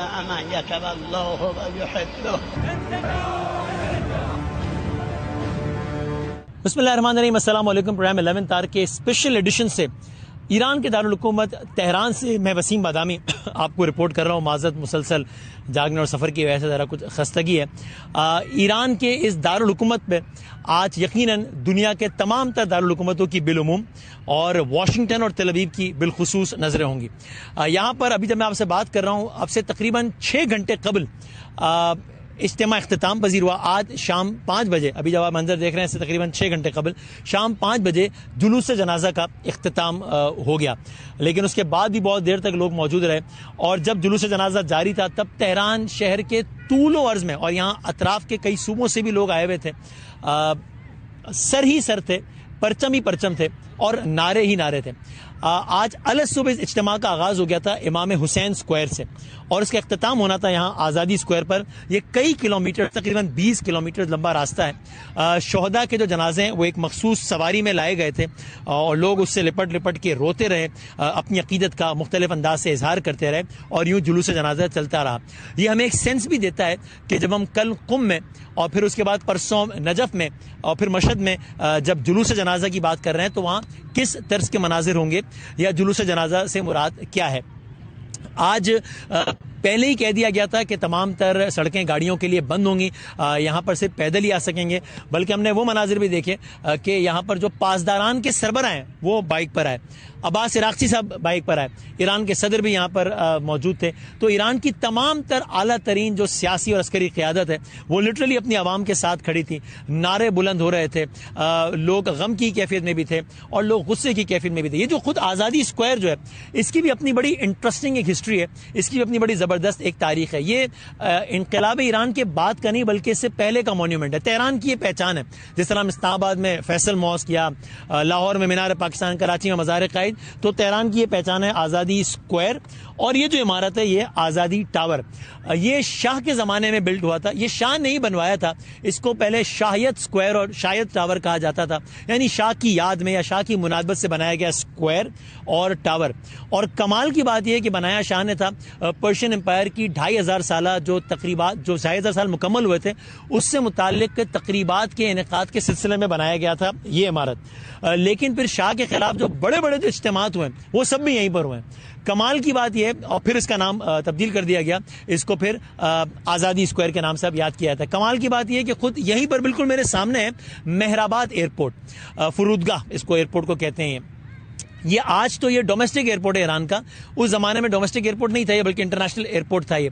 معك والله ويحبه. بسم اللہ الرحمن الرحیم. السلام علیکم. پروگرام 11 تار کے اسپیشل ایڈیشن سے ایران کے دارالحکومت تہران سے میں وسیم بادامی آپ کو رپورٹ کر رہا ہوں. معذرت, مسلسل جاگنے اور سفر کی وجہ سے ذرا کچھ خستگی ہے. ایران کے اس دارالحکومت پہ آج یقیناً دنیا کے تمام تر دارالحکومتوں کی بالعموم اور واشنگٹن اور تل ابیب کی بالخصوص نظریں ہوں گی. یہاں پر ابھی جب میں آپ سے بات کر رہا ہوں, اب سے تقریباً 6 گھنٹے قبل اجتماع اختتام پذیر ہوا. آج شام 5 بجے, ابھی جب آپ منظر دیکھ رہے ہیں, اس سے تقریباً 6 گھنٹے قبل شام 5 بجے جلوس جنازہ کا اختتام ہو گیا. لیکن اس کے بعد بھی بہت دیر تک لوگ موجود رہے, اور جب جلوس جنازہ جاری تھا تب تہران شہر کے طول و عرض میں اور یہاں اطراف کے کئی صوبوں سے بھی لوگ آئے ہوئے تھے. سر ہی سر تھے, پرچم ہی پرچم تھے اور نعرے ہی نعرے تھے. آج الصبح اس اجتماع کا آغاز ہو گیا تھا امام حسین سکوائر سے, اور اس کا اختتام ہونا تھا یہاں آزادی سکوائر پر. یہ کئی کلومیٹر, تقریباً 20 کلومیٹر لمبا راستہ ہے. شہداء کے جو جنازے ہیں وہ ایک مخصوص سواری میں لائے گئے تھے, اور لوگ اس سے لپٹ لپٹ کے روتے رہے, اپنی عقیدت کا مختلف انداز سے اظہار کرتے رہے, اور یوں جلوس جنازہ چلتا رہا. یہ ہمیں ایک سینس بھی دیتا ہے کہ جب ہم کل قم میں اور پھر اس کے بعد پرسوں نجف میں اور پھر مشہد میں جب جلوس جنازہ کی بات کر رہے ہیں تو وہاں کس طرز کے مناظر ہوں گے یا جلوس جنازہ سے مراد کیا ہے. آج پہلے ہی کہہ دیا گیا تھا کہ تمام تر سڑکیں گاڑیوں کے لیے بند ہوں گی, یہاں پر صرف پیدل ہی آ سکیں گے. بلکہ ہم نے وہ مناظر بھی دیکھے کہ یہاں پر جو پاسداران کے سربراہ ہیں وہ بائک پر آئے, عباس عراقچی صاحب بائک پر آئے, ایران کے صدر بھی یہاں پر موجود تھے. تو ایران کی تمام تر اعلیٰ ترین جو سیاسی اور عسکری قیادت ہے وہ لٹرلی اپنی عوام کے ساتھ کھڑی تھی. نعرے بلند ہو رہے تھے, لوگ غم کی کیفیت میں بھی تھے اور لوگ غصے کی کیفیت میں بھی تھے. یہ جو خود آزادی اسکوائر جو ہے اس کی بھی اپنی بڑی انٹرسٹنگ ایک ہسٹری ہے, اس کی بھی اپنی بڑی زبردست ایک تاریخ ہے. یہ انقلاب ایران کے بعد کا نہیں بلکہ اس سے پہلے کا مونیومنٹ ہے. تہران کی یہ پہچان ہے. جس طرح اسلام آباد میں فیصل ماسک یا لاہور میں مینار پاکستان, کراچی میں مزار قائد, تو تہران کی یہ پہچان ہے آزادی اسکوائر. اور یہ جو عمارت ہے یہ آزادی ٹاور, یہ شاہ کے زمانے میں بلڈ ہوا تھا. یہ شاہ نہیں بنوایا تھا, اس کو پہلے شاہیت اسکوائر اور شاہیت ٹاور کہا جاتا تھا, یعنی شاہ کی یاد میں یا شاہ کی مناسبت سے بنایا گیا اسکوائر اور ٹاور. اور کمال کی بات یہ کہ بنایا شاہ نے تھا پرشین امپائر کی 2500 سالہ جو تقریبات, جو 2500 سال مکمل ہوئے تھے اس سے متعلق تقریبات کے انعقاد کے سلسلے میں بنایا گیا تھا یہ عمارت. لیکن پھر شاہ کے خلاف جو بڑے بڑے جو اجتماعات ہوئے وہ سب بھی یہیں پر ہوئے. کمال کی بات یہ ہے, اور پھر اس کا نام تبدیل کر دیا گیا, اس کو پھر آزادی اسکوائر کے نام سے اب یاد کیا جاتا ہے. کمال کی بات یہ ہے کہ خود یہیں پر بالکل میرے سامنے ہے مہرآباد ایئرپورٹ, فرودگاہ اس کو ایئرپورٹ کو کہتے ہیں. یہ آج تو یہ ڈومیسٹک ایئرپورٹ ہے ایران کا, اس زمانے میں ڈومیسٹک ایئرپورٹ نہیں تھا یہ بلکہ انٹرنیشنل ایئرپورٹ تھا یہ.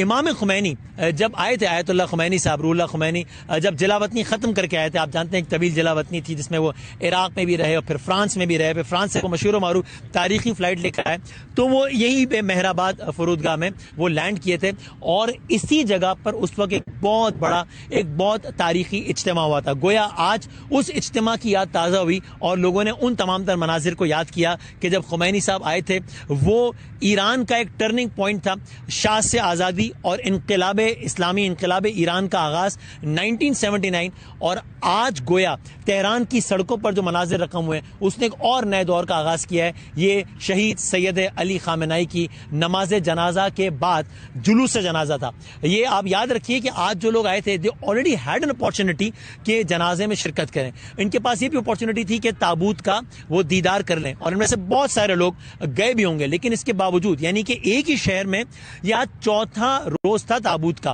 امام خمینی جب آئے تھے, آیت اللہ خمینی صاحب, روح اللہ خمینی جب جلاوطنی ختم کر کے آئے تھے, آپ جانتے ہیں ایک طویل جلاوطنی تھی جس میں وہ عراق میں بھی رہے اور پھر فرانس میں بھی رہے, پھر فرانس سے وہ مشہور و معروف تاریخی فلائٹ لے کر آئے, تو وہ یہی پہ مہرآباد فرودگاہ میں وہ لینڈ کیے تھے. اور اسی جگہ پر اس وقت ایک بہت بڑا, ایک بہت تاریخی اجتماع ہوا تھا. گویا آج اس اجتماع کی یاد تازہ ہوئی اور لوگوں نے ان تمام تر مناظر کو یاد کیا کہ جب خمینی صاحب آئے تھے وہ ایران کا ایک ٹرننگ پوائنٹ تھا. شاہ سے آزادی اور انقلاب اسلامی, انقلاب ایران کا آغاز 1979, اور آج گویا تہران کی سڑکوں پر جو مناظر رقم ہوئے اس نے ایک اور نئے دور کا آغاز کیا ہے. یہ شہید سید علی خامنہئی کی نماز جنازہ کے بعد جلوس جنازہ تھا. یہ آپ یاد رکھیے کہ آج جو لوگ آئے تھے they already had an opportunity کہ جنازے میں شرکت کریں. ان کے پاس یہ بھی اپورچونٹی تھی کہ تابوت کا وہ دیدار کر لیں, اور ان میں سے بہت سارے لوگ گئے بھی ہوں گے. لیکن اس کے باوجود یعنی کہ ایک ہی شہر میں یہ چوتھا روز تھا تابوت کا,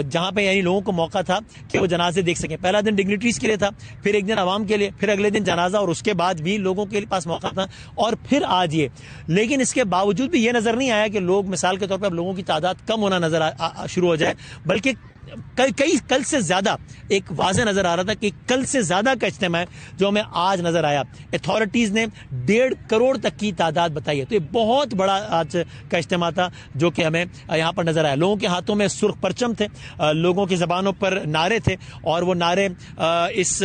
جہاں پہ یعنی لوگوں کو موقع تھا کہ وہ جنازے دیکھ سکیں. پہلا دن ڈگنیٹریز کے لیے تھا, پھر ایک دن عوام کے لیے, پھر اگلے دن جنازہ, اور اس کے بعد بھی لوگوں کے پاس موقع تھا, اور پھر آج یہ. لیکن اس کے باوجود بھی یہ نظر نہیں آیا کہ لوگ مثال کے طور پر اب لوگوں کی تعداد کم ہونا نظر شروع ہو جائے, بلکہ کل سے زیادہ ایک واضح نظر آ رہا تھا کہ کل سے زیادہ کا اجتماع ہے جو ہمیں آج نظر آیا. اتھارٹیز نے 1.5 کروڑ تک کی تعداد بتائی ہے, تو یہ بہت بڑا آج کا اجتماع تھا جو کہ ہمیں یہاں پر نظر آیا. لوگوں کے ہاتھوں میں سرخ پرچم تھے, لوگوں کی زبانوں پر نعرے تھے, اور وہ نعرے اس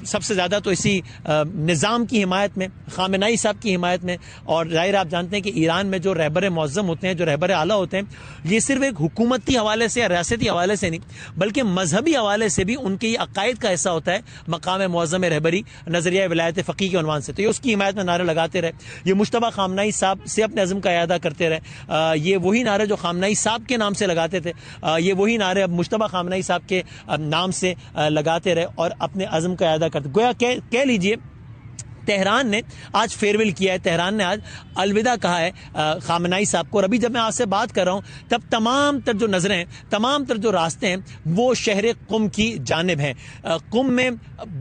سب سے زیادہ تو اسی نظام کی حمایت میں, خامنہئی صاحب کی حمایت میں. اور ظاہر آپ جانتے ہیں کہ ایران میں جو رہبر معظم ہوتے ہیں, جو رہبر اعلیٰ ہوتے ہیں, یہ صرف ایک حکومتی حوالے سے یا ریاستی حوالے سے نہیں بلکہ مذہبی حوالے سے بھی ان کے یہ عقائد کا حصہ ہوتا ہے مقام معظم رہبری نظریہ ولایت فقیہ کے عنوان سے. تو یہ اس کی حمایت میں نعرے لگاتے رہے, یہ مجتبیٰ خامنہئی صاحب سے اپنے عزم کا اعادہ کرتے رہے, یہ وہی نعرے جو خامنہئی صاحب کے نام سے لگاتے تھے, یہ وہی نعرے اب مجتبیٰ خامنہئی صاحب کے نام سے لگاتے رہے اور اپنے عزم کا اعادہ کرتے. گویا کہہ لیجئے تہران نے آج فیئرویل کیا ہے, تہران نے آج الوداع کہا ہے خامنہئی صاحب کو. اور ابھی جب میں آپ سے بات کر رہا ہوں تب تمام تر جو نظریں ہیں, تمام تر جو راستے ہیں وہ شہر قم کی جانب ہیں. قم میں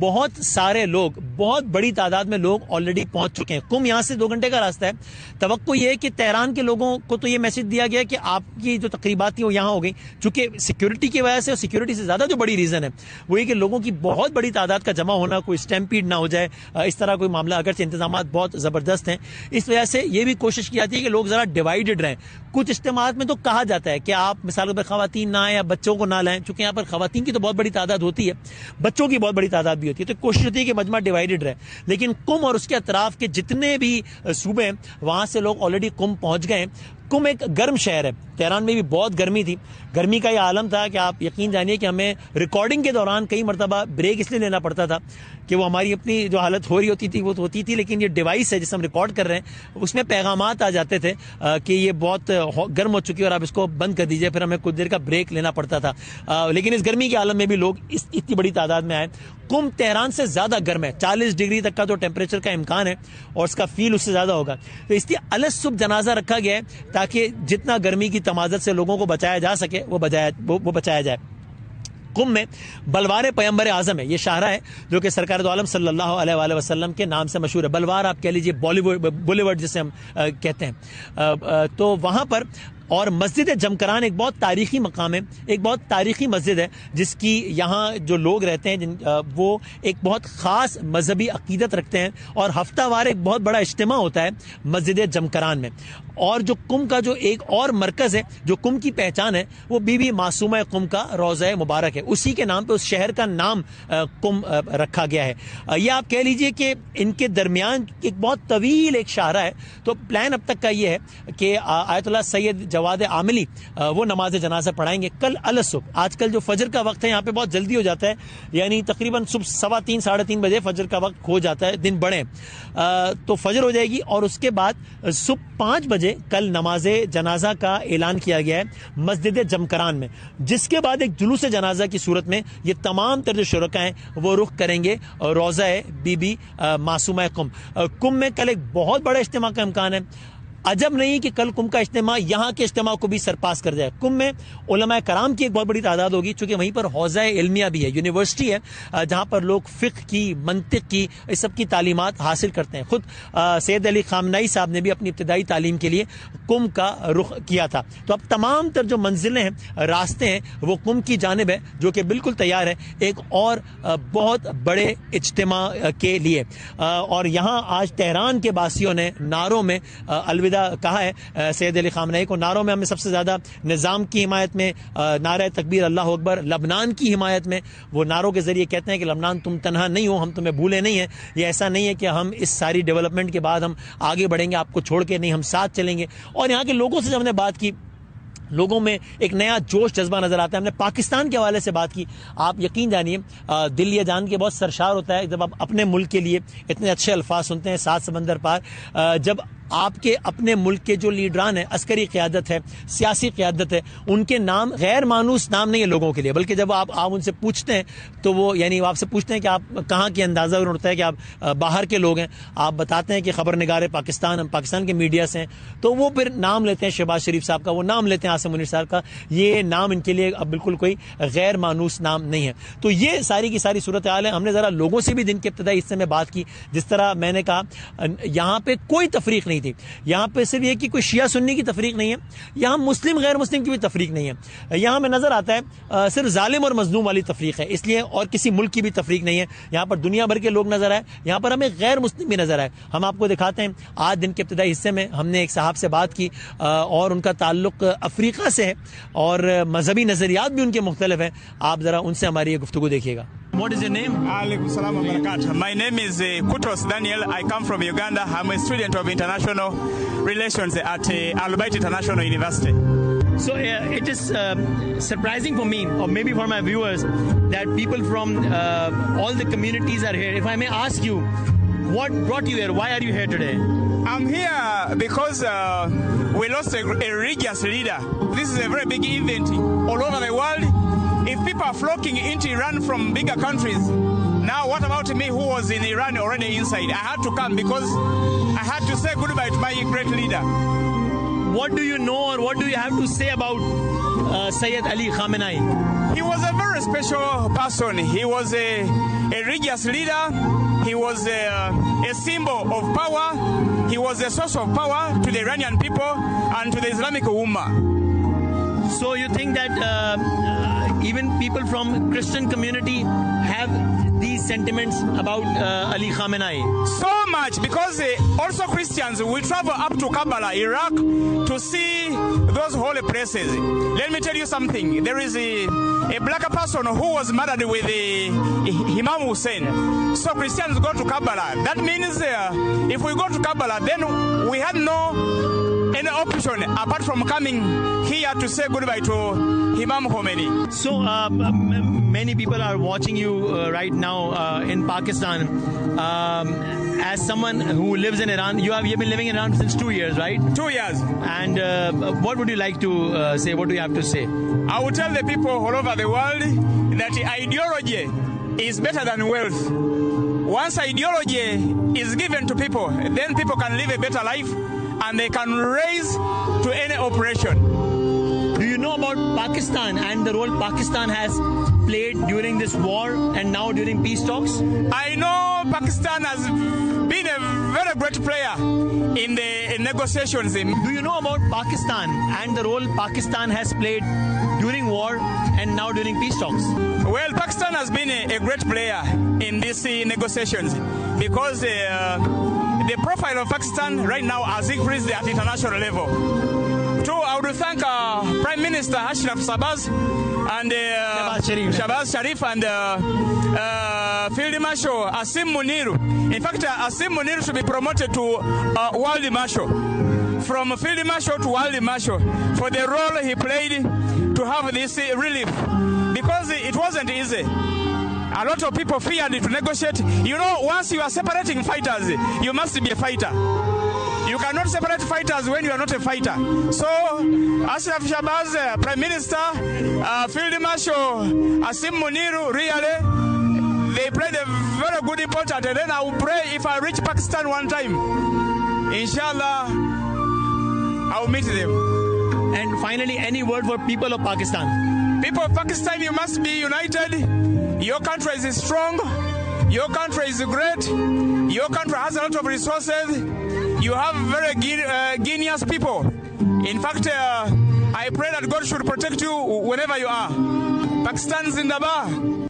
بہت سارے لوگ, بہت بڑی تعداد میں لوگ آلریڈی پہنچ چکے ہیں. قم یہاں سے 2 گھنٹے کا راستہ ہے. توقع یہ ہے کہ تہران کے لوگوں کو تو یہ میسج دیا گیا کہ آپ کی جو تقریبات تھیں وہ یہاں ہو گئی, چونکہ سیکیورٹی کی وجہ سے, اور سیکیورٹی سے زیادہ جو بڑی ریزن ہے وہ یہ کہ لوگوں کی بہت بڑی تعداد کا جمع ہونا, کوئی اسٹیمپیڈ نہ ہو جائے, اس طرح کوئی معاملہ, اگرچہ انتظامات بہت زبردست ہیں. اس وجہ سے یہ بھی کوشش کی جاتی ہے کہ لوگ ذرا ڈیوائیڈڈ رہیں. کچھ اجتماعات میں تو کہا جاتا ہے کہ آپ مثال پر خواتین نہ آئیں یا بچوں کو نہ لائیں, چونکہ یہاں پر خواتین کی تو بہت بڑی تعداد ہوتی ہے, بچوں کی بہت بڑی تعداد بھی ہوتی ہے, تو کوشش ہوتی ہے کہ مجمع ڈیوائیڈڈ رہے. لیکن قم اور اس کے اطراف کے جتنے بھی صوبے ہیں وہاں سے لوگ آلریڈی قم پہنچ گئے ہیں. قم ایک گرم شہر ہے, تہران میں بھی بہت گرمی تھی, گرمی کا یہ عالم تھا کہ آپ یقین جانیے کہ ہمیں ریکارڈنگ کے دوران کئی مرتبہ بریک اس لیے لینا پڑتا تھا کہ وہ ہماری اپنی جو حالت ہو رہی ہوتی تھی وہ تو ہوتی تھی, لیکن یہ ڈیوائس ہے جس ہم ریکارڈ کر رہے ہیں اس میں پیغامات آ جاتے تھے کہ یہ بہت گرم ہو چکی ہے اور آپ اس کو بند کر دیجئے, پھر ہمیں کچھ دیر کا بریک لینا پڑتا تھا. لیکن اس گرمی کے عالم میں بھی لوگ اتنی بڑی تعداد میں آئے. قم تہران سے زیادہ گرم ہے, 40 ڈگری تک کا تو ٹیمپریچر کا امکان ہے اور اس کا فیل اس سے زیادہ ہوگا. تو اس لیے الگ صبح جنازہ رکھا گیا ہے تاکہ جتنا گرمی کی تمازت سے لوگوں کو بچایا جا سکے وہ بچایا جائے. قم میں بلوار پیغمبر اعظم ہے, یہ شاہراہ ہے جو کہ سرکار دو عالم صلی اللہ علیہ وآلہ وسلم کے نام سے مشہور ہے. بلوار آپ کہہ لیجئے بالی ووڈ جسے ہم کہتے ہیں. تو وہاں پر اور مسجد جمکران ایک بہت تاریخی مقام ہے, ایک بہت تاریخی مسجد ہے جس کی یہاں جو لوگ رہتے ہیں وہ ایک بہت خاص مذہبی عقیدت رکھتے ہیں اور ہفتہ وار ایک بہت بڑا اجتماع ہوتا ہے مسجد جمکران میں. اور جو قم کا جو ایک اور مرکز ہے, جو قم کی پہچان ہے, وہ بی بی معصومہ قم کا روضہ مبارک ہے. اسی کے نام پہ اس شہر کا نام قم رکھا گیا ہے. یہ آپ کہہ لیجئے کہ ان کے درمیان ایک بہت طویل ایک شاہراہ ہے. تو پلان اب تک کا یہ ہے کہ آیت اللہ سید جواد عاملی وہ نماز جنازہ پڑھائیں گے کل الصبح. آج کل جو فجر کا وقت ہے یہاں پہ بہت جلدی ہو جاتا ہے, یعنی تقریباً صبح 3 ساڑھے 3 بجے فجر کا وقت ہو جاتا ہے, دن بڑے تو فجر ہو جائے گی. اور اس کے بعد صبح 5 بجے کل نماز جنازہ کا اعلان کیا گیا ہے مسجد جمکران میں, جس کے بعد ایک جلوس جنازہ کی صورت میں یہ تمام تر جو شرکاء ہیں وہ رخ کریں گے روضہ بی بی معصومہ قم. قم میں کل ایک بہت بڑا اجتماع کا امکان ہے. عجب نہیں کہ کل قم کا اجتماع یہاں کے اجتماع کو بھی سرپاس کر جائے. قم میں علماء کرام کی ایک بہت بڑی تعداد ہوگی, چونکہ وہیں پر حوزہ علمیہ بھی ہے, یونیورسٹی ہے جہاں پر لوگ فقہ کی, منطق کی, اس سب کی تعلیمات حاصل کرتے ہیں. خود سید علی خامنہئی صاحب نے بھی اپنی ابتدائی تعلیم کے لیے قم کا رخ کیا تھا. تو اب تمام تر جو منزلیں ہیں, راستے ہیں, وہ قم کی جانب ہے جو کہ بالکل تیار ہے ایک اور بہت بڑے اجتماع کے لیے. اور یہاں آج تہران کے باسیوں نے نعروں میں الوداع کہا ہے سید علی خامنہئی کو. نعروں میں ہمیں سب سے زیادہ نظام کی حمایت میں نعرہ تکبیر اللہ اکبر, لبنان کی حمایت میں وہ نعروں کے ذریعے کہتے ہیں کہ لبنان تم تنہا نہیں ہو, ہم تمہیں بھولے نہیں ہیں. یہ ایسا نہیں ہے کہ ہم اس ساری ڈیولپمنٹ کے بعد ہم آگے بڑھیں گے آپ کو چھوڑ کے, نہیں, ہم ساتھ چلیں گے. اور یہاں کے لوگوں سے جب ہم نے بات کی, لوگوں میں ایک نیا جوش جذبہ نظر آتا ہے. ہم نے پاکستان کے حوالے سے بات کی, آپ یقین جانیے دل یہ جان کے بہت سرشار ہوتا ہے جب آپ اپنے ملک کے لیے اتنے اچھے الفاظ سنتے ہیں. 7 سمندر پار, جب آپ کے اپنے ملک کے جو لیڈران ہیں, عسکری قیادت ہے, سیاسی قیادت ہے, ان کے نام غیر مانوس نام نہیں ہے لوگوں کے لیے, بلکہ جب آپ ان سے پوچھتے ہیں تو وہ یعنی آپ سے پوچھتے ہیں کہ آپ کہاں کے, اندازہ اڑتا ہے کہ آپ باہر کے لوگ ہیں, آپ بتاتے ہیں کہ خبر نگار پاکستان, ہم پاکستان کے میڈیا سے ہیں, تو وہ پھر نام لیتے ہیں شہباز شریف صاحب کا, وہ نام لیتے ہیں عاصم منیر صاحب کا. یہ نام ان کے لیے اب بالکل کوئی غیر مانوس نام نہیں ہے. تو یہ ساری کی ساری صورتحال ہے. ہم نے ذرا لوگوں سے بھی دن کے ابتدائی حصے میں بات کی, جس طرح میں نے کہا یہاں پہ کوئی تفریق نہیں تھی. یہاں پہ صرف یہ کہ کوئی شیعہ سنی کی تفریق نہیں ہے, یہاں مسلم غیر مسلم کی بھی تفریق نہیں ہے. یہاں میں نظر آتا ہے صرف ظالم اور مظلوم والی تفریق ہے, اس لیے اور کسی ملک کی بھی تفریق نہیں ہے. یہاں پر دنیا بھر کے لوگ نظر آئے, یہاں پر ہمیں غیر مسلم بھی نظر آئے. ہم آپ کو دکھاتے ہیں. آج دن کے ابتدائی حصے میں ہم نے ایک صاحب سے بات کی اور ان کا تعلق افریقہ سے ہے اور مذہبی نظریات بھی ان کے مختلف ہیں. آپ ذرا ان سے ہماری یہ گفتگو دیکھیے گا. What is your name? Alaikum salam wa barakatuh. My name is Kutros Daniel. I come from Uganda. I'm a student of international relations at Al-Bayt International University. So it is surprising for me, or maybe for my viewers, that people from all the communities are here. If I may ask you, what brought you here? Why are you here today? I'm here because we lost a religious leader. This is a very big event all over the world. If people are flocking into Iran from bigger countries, now what about me who was in Iran already inside? I had to come because I had to say goodbye to my great leader. What do you know, or what do you have to say about Sayyid Ali Khamenei? He was a very special person. He was a religious leader. He was a symbol of power. He was a source of power to the Iranian people and to the Islamic Ummah. So you think that even people from Christian community have these sentiments about Ali Khamenei? So much, because also Christians will travel up to Karbala, Iraq, to see those holy places. Let me tell you something. There is a black person who was murdered with Imam Hussein. So Christians go to Karbala. That means if we go to Karbala, then we had any option apart from coming here to say goodbye to Imam Khomeini. So many people are watching you right now in Pakistan. As someone who lives in Iran, you've been living in Iran since 2 years, right? 2 years. And what would you like to say? What do you have to say? I would tell the people all over the world that ideology is better than wealth. Once ideology is given to people, then people can live a better life and they can raise to any operation. Do you know about Pakistan and the role Pakistan has played during this war and now during peace talks? I know Pakistan has been a very great player in the negotiations. Do you know about Pakistan and the role Pakistan has played during war and now during peace talks? Well, Pakistan has been a great player in these negotiations because the profile of Pakistan right now has increased at international level. Too, I would thank Prime Minister Ashraf Shahbaz and Shahbaz Sharif and Field Marshal Asim Muniru. In fact, Asim Muniru should be promoted to World Marshal, from Field Marshal to World Marshal, for the role he played to have this relief, because it wasn't easy. A lot of people feared to negotiate. You know, once you are separating fighters, you must be a fighter. You cannot separate fighters when you are not a fighter. So, Ashraf Shahbaz, Prime Minister, Field Marshal Asim Muniru, really, they played a very good important. And then I will pray if I reach Pakistan one time, inshallah, I will meet them. And finally, any word for people of Pakistan? People of Pakistan, you must be united. Your country is strong. Your country is great. Your country has a lot of resources. You have very genius people. In fact, I pray that God should protect you wherever you are. Pakistan Zindabad.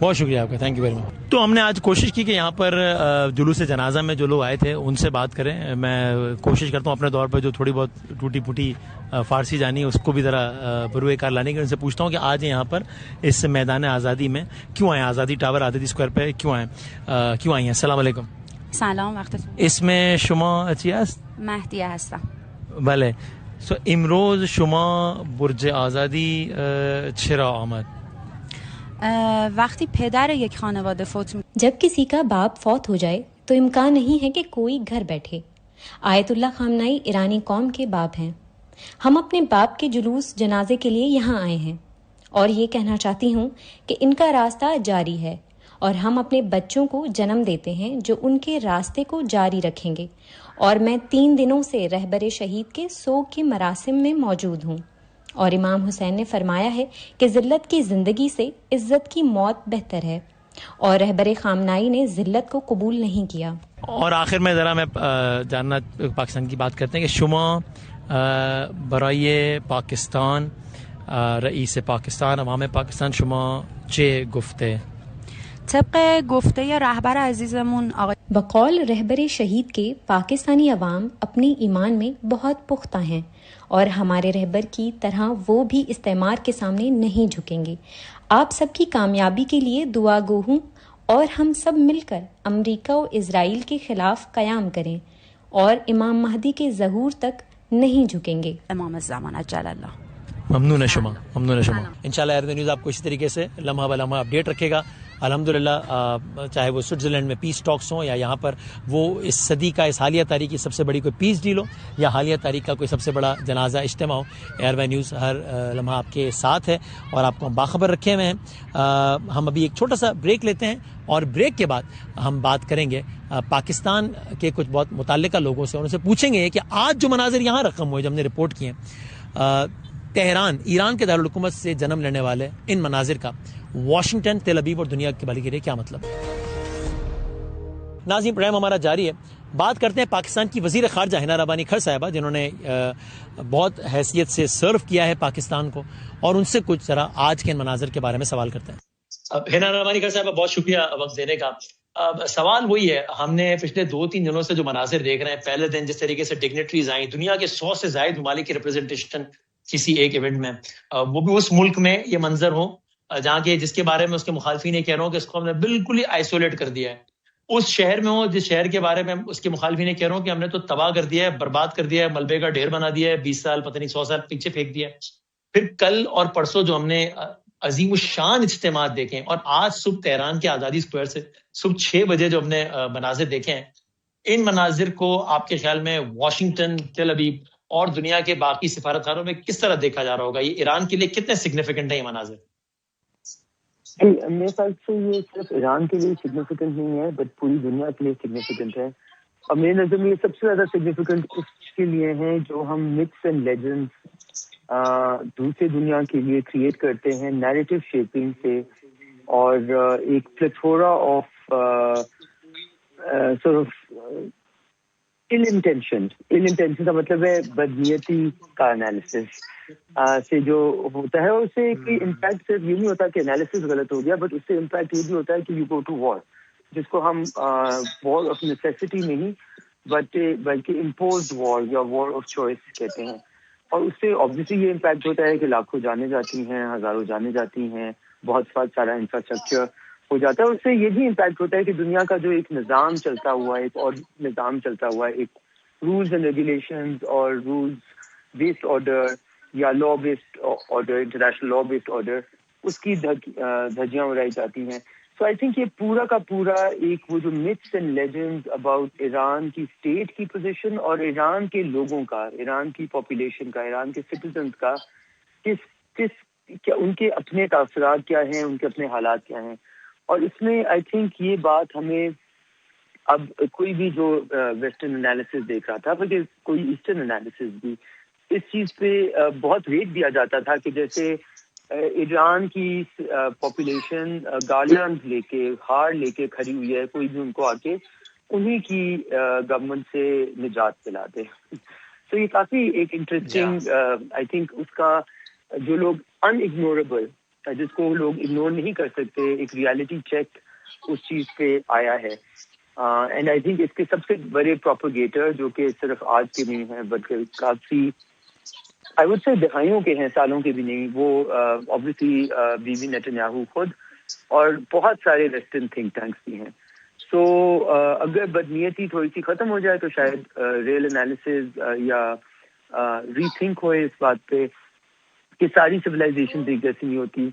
بہت شکریہ آپ کا, thank you very much. تو ہم نے آج کوشش کی کہ یہاں پر جلوس جنازہ میں جو لوگ آئے تھے ان سے بات کریں. میں کوشش کرتا ہوں اپنے طور پر جو تھوڑی بہت ٹوٹی پھوٹی فارسی جانی ہے اس کو بھی ذرا بروئے کار لانے کی. ان سے پوچھتا ہوں کہ آج یہاں پر اس میدان آزادی میں کیوں آئے, آزادی ٹاور آزادی اسکوائر پہ کیوں آئے ہیں. السلام علیکم. سلام وقتتون. اسم شما چی است؟ مهدیه هستم. بله. امروز شما برج آزادی چرا آمد؟ وقتی پدر یک خانواده فوت جب کسی کا باپ فوت ہو جائے تو امکان نہیں ہے کہ کوئی گھر بیٹھے. آیت اللہ خامنائی ایرانی قوم کے باپ ہیں. ہم اپنے باپ کے جلوس جنازے کے لیے یہاں آئے ہیں اور یہ کہنا چاہتی ہوں کہ ان کا راستہ جاری ہے اور ہم اپنے بچوں کو جنم دیتے ہیں جو ان کے راستے کو جاری رکھیں گے. اور میں 3 دنوں سے رہبر شہید کے سوگ کے مراسم میں موجود ہوں اور امام حسین نے فرمایا ہے کہ ذلت کی زندگی سے عزت کی موت بہتر ہے اور رہبر خامنائی نے ذلت کو قبول نہیں کیا. اور آخر میں ذرا میں جاننا پاکستان کی بات کرتے ہیں کہ شما برای پاکستان رئیس پاکستان عوام پاکستان شما چه گفته؟ طبق گفته رهبر عزیزمون آقای بقول رہبر شہید کے پاکستانی عوام اپنی ایمان میں بہت پختہ ہیں اور ہمارے رہبر کی طرح وہ بھی استعمار کے سامنے نہیں جھکیں گے. آپ سب کی کامیابی کے لیے دعا گو ہوں اور ہم سب مل کر امریکہ و اسرائیل کے خلاف قیام کریں اور امام مہدی کے ظہور تک نہیں جھکیں گے. امام الزمان اجل اللہ. ممنون ہے شما, ممنون ہے شما. انشاءاللہ ایئر نیوز آپ کو اسی طریقے سے لمحہ بلمحہ اپڈیٹ رکھے گا. الحمدللہ چاہے وہ سوئٹزرلینڈ میں پیس ٹاکس ہوں یا یہاں پر وہ اس صدی کا اس حالیہ تاریخ کی سب سے بڑی کوئی پیس ڈیل ہو یا حالیہ تاریخ کا کوئی سب سے بڑا جنازہ اجتماع ہو, ایئر وے نیوز ہر لمحہ آپ کے ساتھ ہے اور آپ کو ہم باخبر رکھے ہوئے ہیں. ہم ابھی ایک چھوٹا سا بریک لیتے ہیں اور بریک کے بعد ہم بات کریں گے پاکستان کے کچھ بہت متعلقہ لوگوں سے. ان سے پوچھیں گے کہ آج جو مناظر یہاں رقم ہوئے جو ہم نے رپورٹ کیے ہیں تہران ایران کے دارالحکومت سے جنم لینے والے ان مناظر کا واشنگٹن, تل ابیب اور دنیا کے بھلائی کے لیے کیا مطلب ہے. ناظرین پروگرام ہمارا جاری ہے. بات کرتے ہیں پاکستان کی وزیر خارجہ ہنا ربانی کھر صاحبہ جنہوں نے بہت حیثیت سے سرو کیا ہے پاکستان کو, اور ان سے کچھ ذرا آج کے مناظر کے بارے میں سوال کرتے ہیں. ہنا ربانی کھر صاحبہ بہت شکریہ وقت دینے کا. سوال وہی ہے, ہم نے پچھلے 2-3 دنوں سے جو مناظر دیکھ رہے ہیں, پہلے دن جس طریقے سے ڈگنیٹریز آئیں, دنیا کے 100 سے زائد ممالک کی ریپرزنٹیشن کسی ایک ایونٹ میں, وہ بھی اس ملک میں یہ منظر ہو جہاں کے جس کے بارے میں اس کے مخالفین یہ کہہ رہا ہوں کہ اس کو ہم نے بالکل ہی آئسولیٹ کر دیا ہے. اس شہر میں ہو جس شہر کے بارے میں اس کے مخالفین یہ کہہ رہا ہوں کہ ہم نے تو تباہ کر دیا ہے, برباد کر دیا ہے, ملبے کا ڈھیر بنا دیا ہے, 20 سال پتہ نہیں 100 سال پیچھے پھینک دیا ہے. پھر کل اور پرسوں جو ہم نے عظیم الشان اجتماعات دیکھے اور آج صبح تہران کے آزادی اسکوائر سے صبح 6 بجے جو ہم نے مناظر دیکھے ہیں, ان مناظر کو آپ کے خیال میں واشنگٹن, تل ابیب اور دنیا کے باقی سفارت خانوں میں کس طرح دیکھا جا رہا ہوگا؟ یہ ایران کے لیے کتنے سگنیفیکنٹ ہیں یہ مناظر؟ میرے خیال سے یہ صرف ایران کے لیے سگنیفیکنٹ نہیں ہے بٹ پوری دنیا کے لیے سگنیفیکنٹ ہے. اور میرے نظر میں یہ سب سے زیادہ سگنیفیکنٹ اس کے لیے ہیں جو ہم متس اینڈ لیجنڈز دوسرے دنیا کے لیے کریٹ کرتے ہیں نیریٹو شیپنگ سے, اور ایک plethora of sort of ill intention کا مطلب ہے بدنیتی کا انالیسس سے جو ہوتا ہے, اور اس سے امپیکٹ صرف یہ نہیں ہوتا کہ انالیسس غلط ہو گیا, بٹ اس سے امپیکٹ یہ بھی ہوتا ہے کہ یو گو ٹو وار, جس کو ہم وار آف نیسیسٹی نہیں بلکہ امپوزڈ وار یا وار آف چوائس کہتے ہیں. اور اس سے آبویسلی یہ امپیکٹ ہوتا ہے کہ لاکھوں جانے جاتی ہیں, ہزاروں جانے جاتی ہیں, بہت سارا انفراسٹرکچر ہو جاتا ہے. اس سے یہ بھی امپیکٹ ہوتا ہے کہ دنیا کا جو ایک نظام چلتا ہوا ہے, ایک اور نظام چلتا ہوا ہے, ایک رولز اینڈ ریگولیشنز اور رولز بیسڈ آرڈر یا law based order, international law based order, اس کی دھجیاں اڑائی جاتی ہیں. سو آئی تھنک یہ پورا کا پورا ایک وہ جو متس اینڈ لیجنڈز اباؤٹ ایران کی اسٹیٹ کی پوزیشن اور ایران کے لوگوں کا, ایران کی پاپولیشن کا, ایران کے سٹیزنز کا کیا ان کے اپنے تاثرات کیا ہیں, ان کے اپنے حالات کیا ہیں. اور اس میں آئی تھنک یہ بات ہمیں اب کوئی بھی جو ویسٹرن انالیسس دیکھ رہا تھا, بلکہ کوئی ایسٹرن انالیسس بھی اس چیز پہ بہت ویٹ دیا جاتا تھا کہ جیسے ایران کی پاپولیشن گالیاں لے کے, ہار لے کے کھڑی ہوئی ہے, کوئی بھی ان کو آ کے انہی کی گورنمنٹ سے نجات دلا دے. تو یہ کافی ایک انٹرسٹنگ آئی تھنک اس کا جو لوگ ان اگنوریبل جس کو لوگ اگنور نہیں کر سکتے. ایک ریالٹی چیک اس چیز پہ آیا ہے. اینڈ آئی تھنک اس کے سب سے بڑے پروپیگیٹر جو کہ صرف آج کے نہیں ہیں بلکہ کافی آئی وڈ سے دہائیوں کے ہیں, سالوں کے بھی نہیں, وہ obviously بیوی نیتنیاہو خود اور بہت سارے ویسٹرن تھنک ٹینکس بھی ہیں. سو اگر بدنیتی تھوڑی سی ختم ہو جائے تو شاید ریئل انالیسز یا ری تھنک ہوئے اس بات پہ کہ ساری سویلائزیشن ایک جیسی نہیں ہوتی,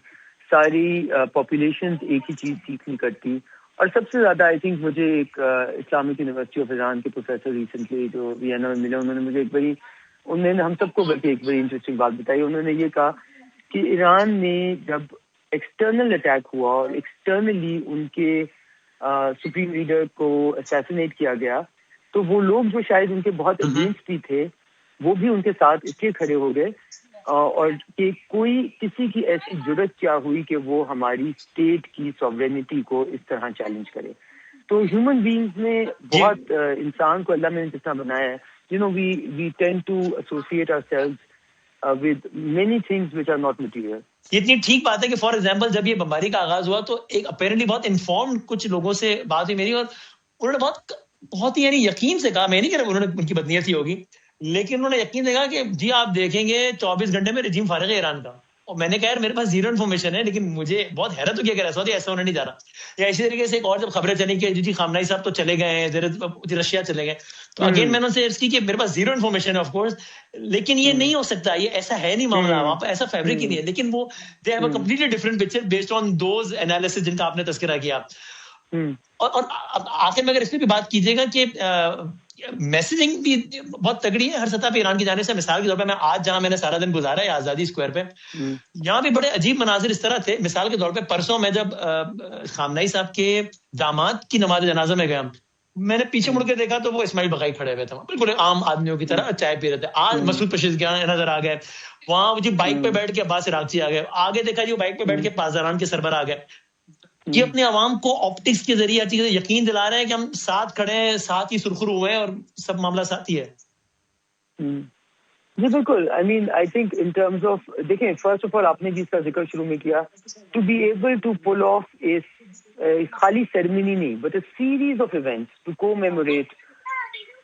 ساری پاپولیشنز ایک ہی چیز سیکھ نہیں کرتی. اور سب سے زیادہ آئی تھنک مجھے ایک اسلامک یونیورسٹی آف ایران کے پروفیسر ریسنٹلی جو وینا میں ملے, انہوں نے مجھے انہوں نے ہم سب کو بلکہ ایک بڑی انٹرسٹنگ بات بتائی. انہوں نے یہ کہا کہ ایران میں جب ایکسٹرنل اٹیک ہوا اور ایکسٹرنلی ان کے سپریم لیڈر کو اسیسینیٹ کیا گیا تو وہ لوگ جو شاید ان کے بہت اگینسٹ بھی تھے وہ بھی ان کے ساتھ اس لیے کھڑے ہو گئے اور کہ کوئی کسی کی ایسی جرت کیا ہوئی کہ وہ ہماری اسٹیٹ کی سوورینٹی کو اس طرح چیلنج کرے. تو ہیومن بینگز میں بہت انسان کو اللہ نے جس طرح بنایا ہے, we tend to associate ourselves with many things which are not material. یہ اتنی ٹھیک بات ہے کہ فار ایگزامپل جب یہ بمباری کا آغاز ہوا تو ایک اپیرنٹلی بہت انفارمڈ کچھ لوگوں سے بات ہوئی میری, اور انہوں نے بہت ہی یعنی یقین سے کہا, میں نہیں کہہ رہا انہوں نے ان کی بدنیتی ہوگی, لیکن انہوں نے یقین سے کہا کہ جی آپ دیکھیں گے 24 گھنٹے میں رجیم فارغ ہے ایران کا. اور میں نے کہا یار میرے پاس زیرو انفارمیشن ہے, لیکن مجھے بہت حیرت ہو گیا کہ ایسا ہونا نہیں جا رہا. یا اسی طریقے سے ایک اور جب خبریں چلی کہ جی خامنہئی صاحب تو چلے گئے ہیں, رشیا چلے گئے, تو اگین میں نے ان سے عرض کی کہ میرے پاس زیرو انفارمیشن ہے آف کورس, لیکن یہ نہیں ہو سکتا, یہ ایسا ہے نہیں معاملہ, وہاں پہ ایسا فیبرک ہی نہیں ہے. لیکن وہ they have a completely different picture based on those analysis جن کا آپ نے تذکرہ کیا. اور آخر میں اگر اس پہ بھی بات کیجیے گا کہ میسجنگ بھی بہت تگڑی ہے ہر سطح پہ ایران کی جانب سے. مثال کے طور پہ میں آج جہاں میں نے سارا دن گزارا ہے آزادی اسکوائر پہ, یہاں بھی بڑے عجیب مناظر اس طرح تھے. مثال کے طور پہ پرسوں میں جب خامنہئی صاحب کے داماد کی نماز جنازہ میں گیا, میں نے پیچھے مڑ کے دیکھا تو وہ اسماعیل بقائی کھڑے ہوئے تھے, بالکل عام آدمیوں کی طرح چائے پی رہے تھے. آج مسعود پشیزگیان نظر آ گئے, وہاں جی بائک پہ بیٹھ کے عباس عراقچی آ گئے, آگے دیکھا جی وہ بائک پہ بیٹھ کے پاسداران کے سربراہ آ گئے. یہ اپنے عوام کو آپٹکس کے ذریعے چیزیں یقین دلا رہے ہیں کہ ہم ساتھ کھڑے ہیں, ساتھ ہی سرخرو ہوئے ہیں اور سب معاملہ ساتھ ہی ہے. جی بالکل. I mean I think in terms of دیکھیں فرسٹ آف آل آپ نے جس کا ذکر شروع میں کیا, to be able to pull off خالی سیریمنی نہیں but a series of events to commemorate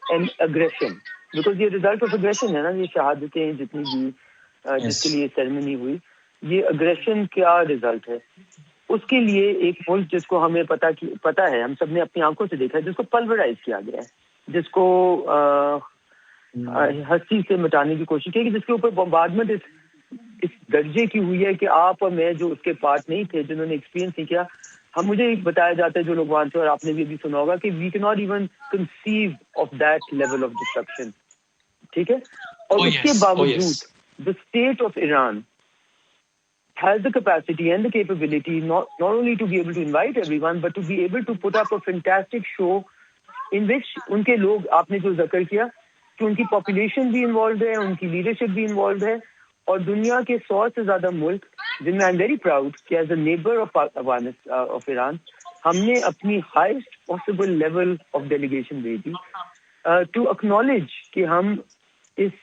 an aggression, because یہ ریزلٹ آف اگریشن ہے نا, یہ شہادتیں جتنی بھی جس کے لیے سیریمنی ہوئی, یہ اگریشن کیا ریزلٹ ہے. اس کے لیے ایک ملک جس کو ہمیں پتا ہے, ہم سب نے اپنی آنکھوں سے دیکھا ہے, جس کو پلورائز کیا گیا ہے, جس کو ہستی سے مٹانے کی کوشش کی, جس کے اوپر بمبارڈمنٹ اس درجے کی ہوئی ہے کہ آپ اور میں جو اس کے پارٹ نہیں تھے, جنہوں نے ایکسپیرینس نہیں کیا, مجھے بتایا جاتا ہے جو لوگ وہاں تھے اور آپ نے بھی ابھی سنا ہوگا کہ وی کی not even conceive of that level of destruction. ٹھیک ہے, اور اس کے باوجود the state of Iran has the capacity and the capability not only to be able to invite everyone but to be able to put up a fantastic show in which ان کے لوگ, آپ نے جو ذکر کیا کہ ان کی پاپولیشن بھی انوالوڈ ہے, ان کی لیڈرشپ بھی انوالوڈ ہے, اور دنیا کے 100 سے زیادہ ملک جن میں آئی ایم ویری پراؤڈ کہ as a neighbour of Iran ہم نے اپنی highest possible level of delegation بھیجی ٹو اکنالج کہ ہم اس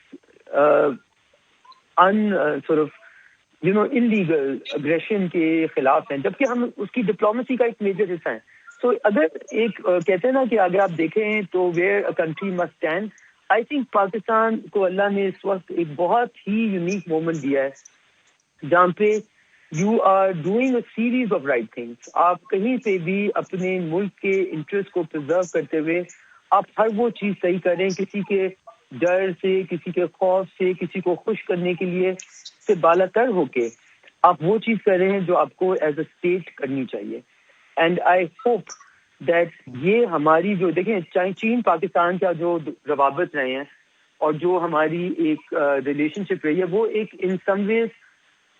انلیگل اگریشن کے خلاف ہیں, جبکہ ہم اس کی ڈپلومیسی کا ایک میجر حصہ ہیں. سو اگر ایک کہتے ہیں نا کہ اگر آپ دیکھیں تو where a country must stand, I think Pakistan کو اللہ نے اس وقت ایک بہت ہی یونیک مومنٹ دیا ہے جہاں پہ you are doing a series of right things. آپ کہیں پہ بھی اپنے ملک کے انٹرسٹ کو پرزرو کرتے ہوئے آپ ہر وہ چیز صحیح کریں, کسی کے ڈر سے, کسی کے خوف سے, کسی کو خوش کرنے کے لیے سے بالا تر ہو کے آپ وہ چیز کر رہے ہیں جو آپ کو ایز اے اسٹیٹ کرنی چاہیے. اینڈ آئی ہوپ دیٹ یہ ہماری جو دیکھیں چین پاکستان کا جو روابط رہے ہیں اور جو ہماری ایک ریلیشن شپ رہی ہے, وہ ایک ان سم ویز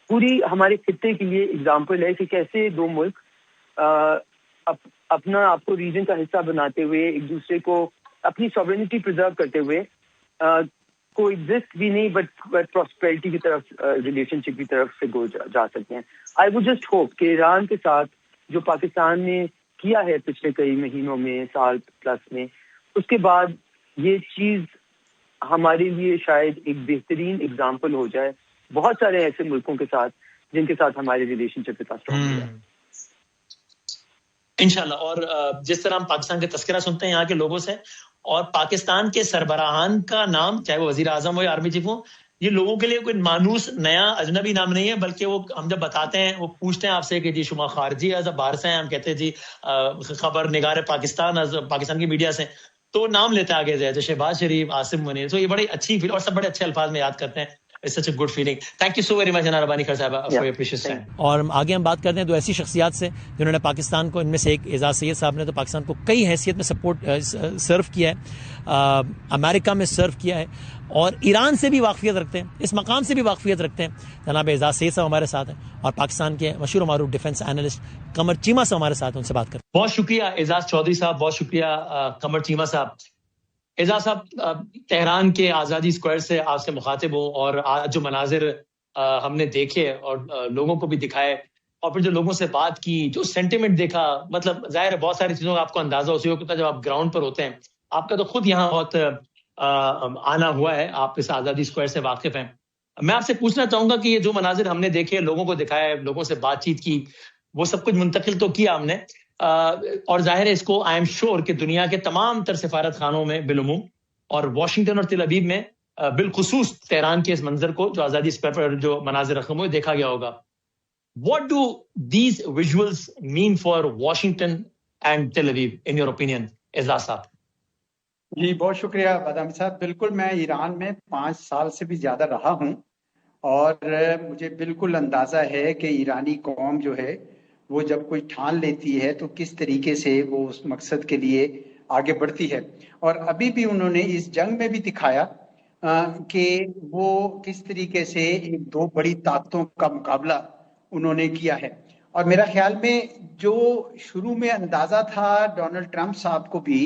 پوری ہمارے خطے کے لیے اگزامپل ہے کہ کیسے دو ملک اپنا آپ کو ریجن کا حصہ بناتے ہوئے ایک دوسرے کو اپنی سوورینٹی پرزرو کرتے ہوئے کو ایگزسٹ بھی نہیں بٹ پراسپیرٹی کی طرف, ریلیشن شپ کی طرف سے جا سکتے ہیں. آئی وڈ جسٹ ہوپ کہ ایران کے ساتھ جو پاکستان نے کیا ہے پچھلے کئی مہینوں میں, سال پلس میں, اس کے بعد یہ چیز ہمارے لیے شاید ایک بہترین اگزامپل ہو جائے بہت سارے ایسے ملکوں کے ساتھ جن کے ساتھ ہماری ریلیشن شپ اتنا اسٹرانگ ہے انشاءاللہ. اور جس طرح ہم پاکستان کے تذکرہ سنتے ہیں یہاں کے لوگوں سے، اور پاکستان کے سربراہان کا نام چاہے وہ وزیر اعظم ہو یا آرمی چیف ہو، یہ لوگوں کے لیے کوئی مانوس نیا اجنبی نام نہیں ہے، بلکہ وہ ہم جب بتاتے ہیں وہ پوچھتے ہیں آپ سے کہ جی شما خارجی ہے باہر سے ہیں، ہم کہتے ہیں جی خبر نگار پاکستان کی میڈیا سے، تو نام لیتے ہیں آگے جیسے شہباز شریف، عاصم منیر. تو یہ بڑی اچھی فیل اور سب بڑے اچھے الفاظ میں یاد کرتے ہیں. It's such a good feeling. Thank you so very much Anar Rabbani Khan صاحبہ for your precious time. اور آگے ہم بات کرتے ہیں دو ایسی شخصیات سے جنہوں نے پاکستان کو، ان میں سے ایک اعزاز سید صاحب نے تو پاکستان کو کئی حیثیت میں سرو کیا ہے، امریکہ میں سرو کیا ہے، اور ایران سے بھی واقفیت رکھتے ہیں، اس مقام سے بھی واقفیت رکھتے ہیں. جناب اعزاز سید صاحب ہمارے ساتھ ہیں، اور پاکستان کے مشہور و معروف ڈیفنس اینالسٹ قمر چیمہ صاحب ہمارے ساتھ ہیں، ان سے بات کرتے ہیں. بہت شکریہ اعزاز چودھری صاحب، بہت شکریہ قمر چیمہ صاحب. اعزاز صاحب، تہران کے آزادی اسکوائر سے آپ سے مخاطب ہوں، اور آج جو مناظر ہم نے دیکھے اور لوگوں کو بھی دکھائے، اور پھر جو لوگوں سے بات کی، جو سینٹیمنٹ دیکھا، مطلب ظاہر ہے بہت ساری چیزوں کا آپ کو اندازہ اسی وقت ہوتا ہے جب آپ گراؤنڈ پر ہوتے ہیں. آپ کا تو خود یہاں بہت آنا ہوا ہے، آپ اس آزادی اسکوائر سے واقف ہیں. میں آپ سے پوچھنا چاہوں گا کہ یہ جو مناظر ہم نے دیکھے، لوگوں کو دکھائے، لوگوں سے بات چیت کی، وہ سب کچھ منتقل تو کیا ہم نے، اور ظاہر ہے اس کو آئی ایم شیور کہ دنیا کے تمام تر سفارت خانوں میں بالعموم اور واشنگٹن اور تل ابیب میں بالخصوص تہران کے اس منظر کو جو آزادی اسکوائر پر جو مناظر رقم ہوئے دیکھا گیا ہوگا. What do these visuals mean for Washington and Tel Aviv in your opinion, اعزاز صاحب؟ جی بہت شکریہ بادامی صاحب. بالکل، میں ایران میں 5 سال سے بھی زیادہ رہا ہوں، اور مجھے بالکل اندازہ ہے کہ ایرانی قوم جو ہے وہ جب کوئی ٹھان لیتی ہے تو کس طریقے سے وہ اس مقصد کے لیے آگے بڑھتی ہے. اور ابھی بھی انہوں نے اس جنگ میں بھی دکھایا کہ وہ کس طریقے سے ایک دو بڑی طاقتوں کا مقابلہ انہوں نے کیا ہے. اور میرا خیال میں جو شروع میں اندازہ تھا ڈونلڈ ٹرمپ صاحب کو بھی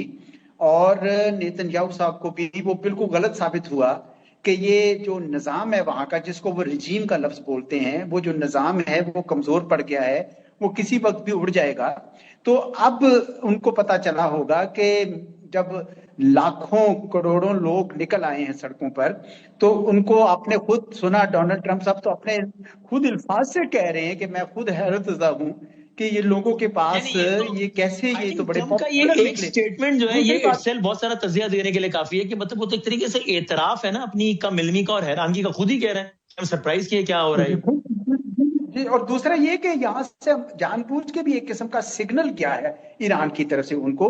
اور نیتن یاہو صاحب کو بھی، وہ بالکل غلط ثابت ہوا کہ یہ جو نظام ہے وہاں کا، جس کو وہ رجیم کا لفظ بولتے ہیں، وہ جو نظام ہے وہ کمزور پڑ گیا ہے، وہ کسی وقت بھی اڑ جائے گا. تو اب ان کو پتا چلا ہوگا کہ جب لاکھوں کروڑوں لوگ نکل آئے ہیں سڑکوں پر، تو ان کو آپ نے خود سنا، ڈونلڈ ٹرمپ صاحب تو اپنے خود الفاظ سے کہہ رہے ہیں کہ میں خود حیرت زدہ ہوں کہ یہ لوگوں کے پاس یہ کیسے، یہ تو بڑے ایک سٹیٹمنٹ جو ہے یہ بہت سارا تجزیہ دینے کے لیے کافی ہے کہ مطلب وہ تو ایک طریقے سے اعتراف ہے نا اپنی کم علمی کا اور حیرانگی کا، خود ہی کہہ رہے ہیں ہم سرپرائز کیے کیا ہو رہا ہے. جی، اور دوسرا یہ کہ یہاں سے جان بوجھ کے بھی ایک قسم کا سگنل کیا ہے ایران کی طرف سے ان کو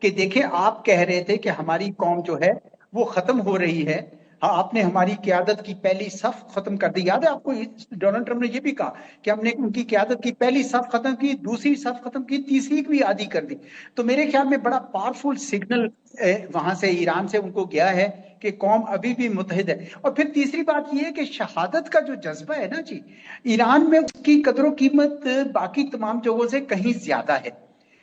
کہ دیکھیں آپ کہہ رہے تھے کہ ہماری قوم جو ہے وہ ختم ہو رہی ہے، ہاں آپ نے ہماری قیادت کی پہلی صف ختم کر دی. یاد ہے آپ کو ڈونلڈ ٹرمپ نے یہ بھی کہا کہ ہم نے ان کی قیادت کی پہلی صف ختم کی، دوسری صف ختم کی، تیسری بھی آدھی کر دی. تو میرے خیال میں بڑا پاورفل سگنل وہاں سے ایران سے ان کو گیا ہے کہ قوم ابھی بھی متحد ہے. اور پھر تیسری بات یہ ہے کہ شہادت کا جو جذبہ ہے نا جی، ایران میں اس کی قدر و قیمت باقی تمام جگہوں سے کہیں زیادہ ہے.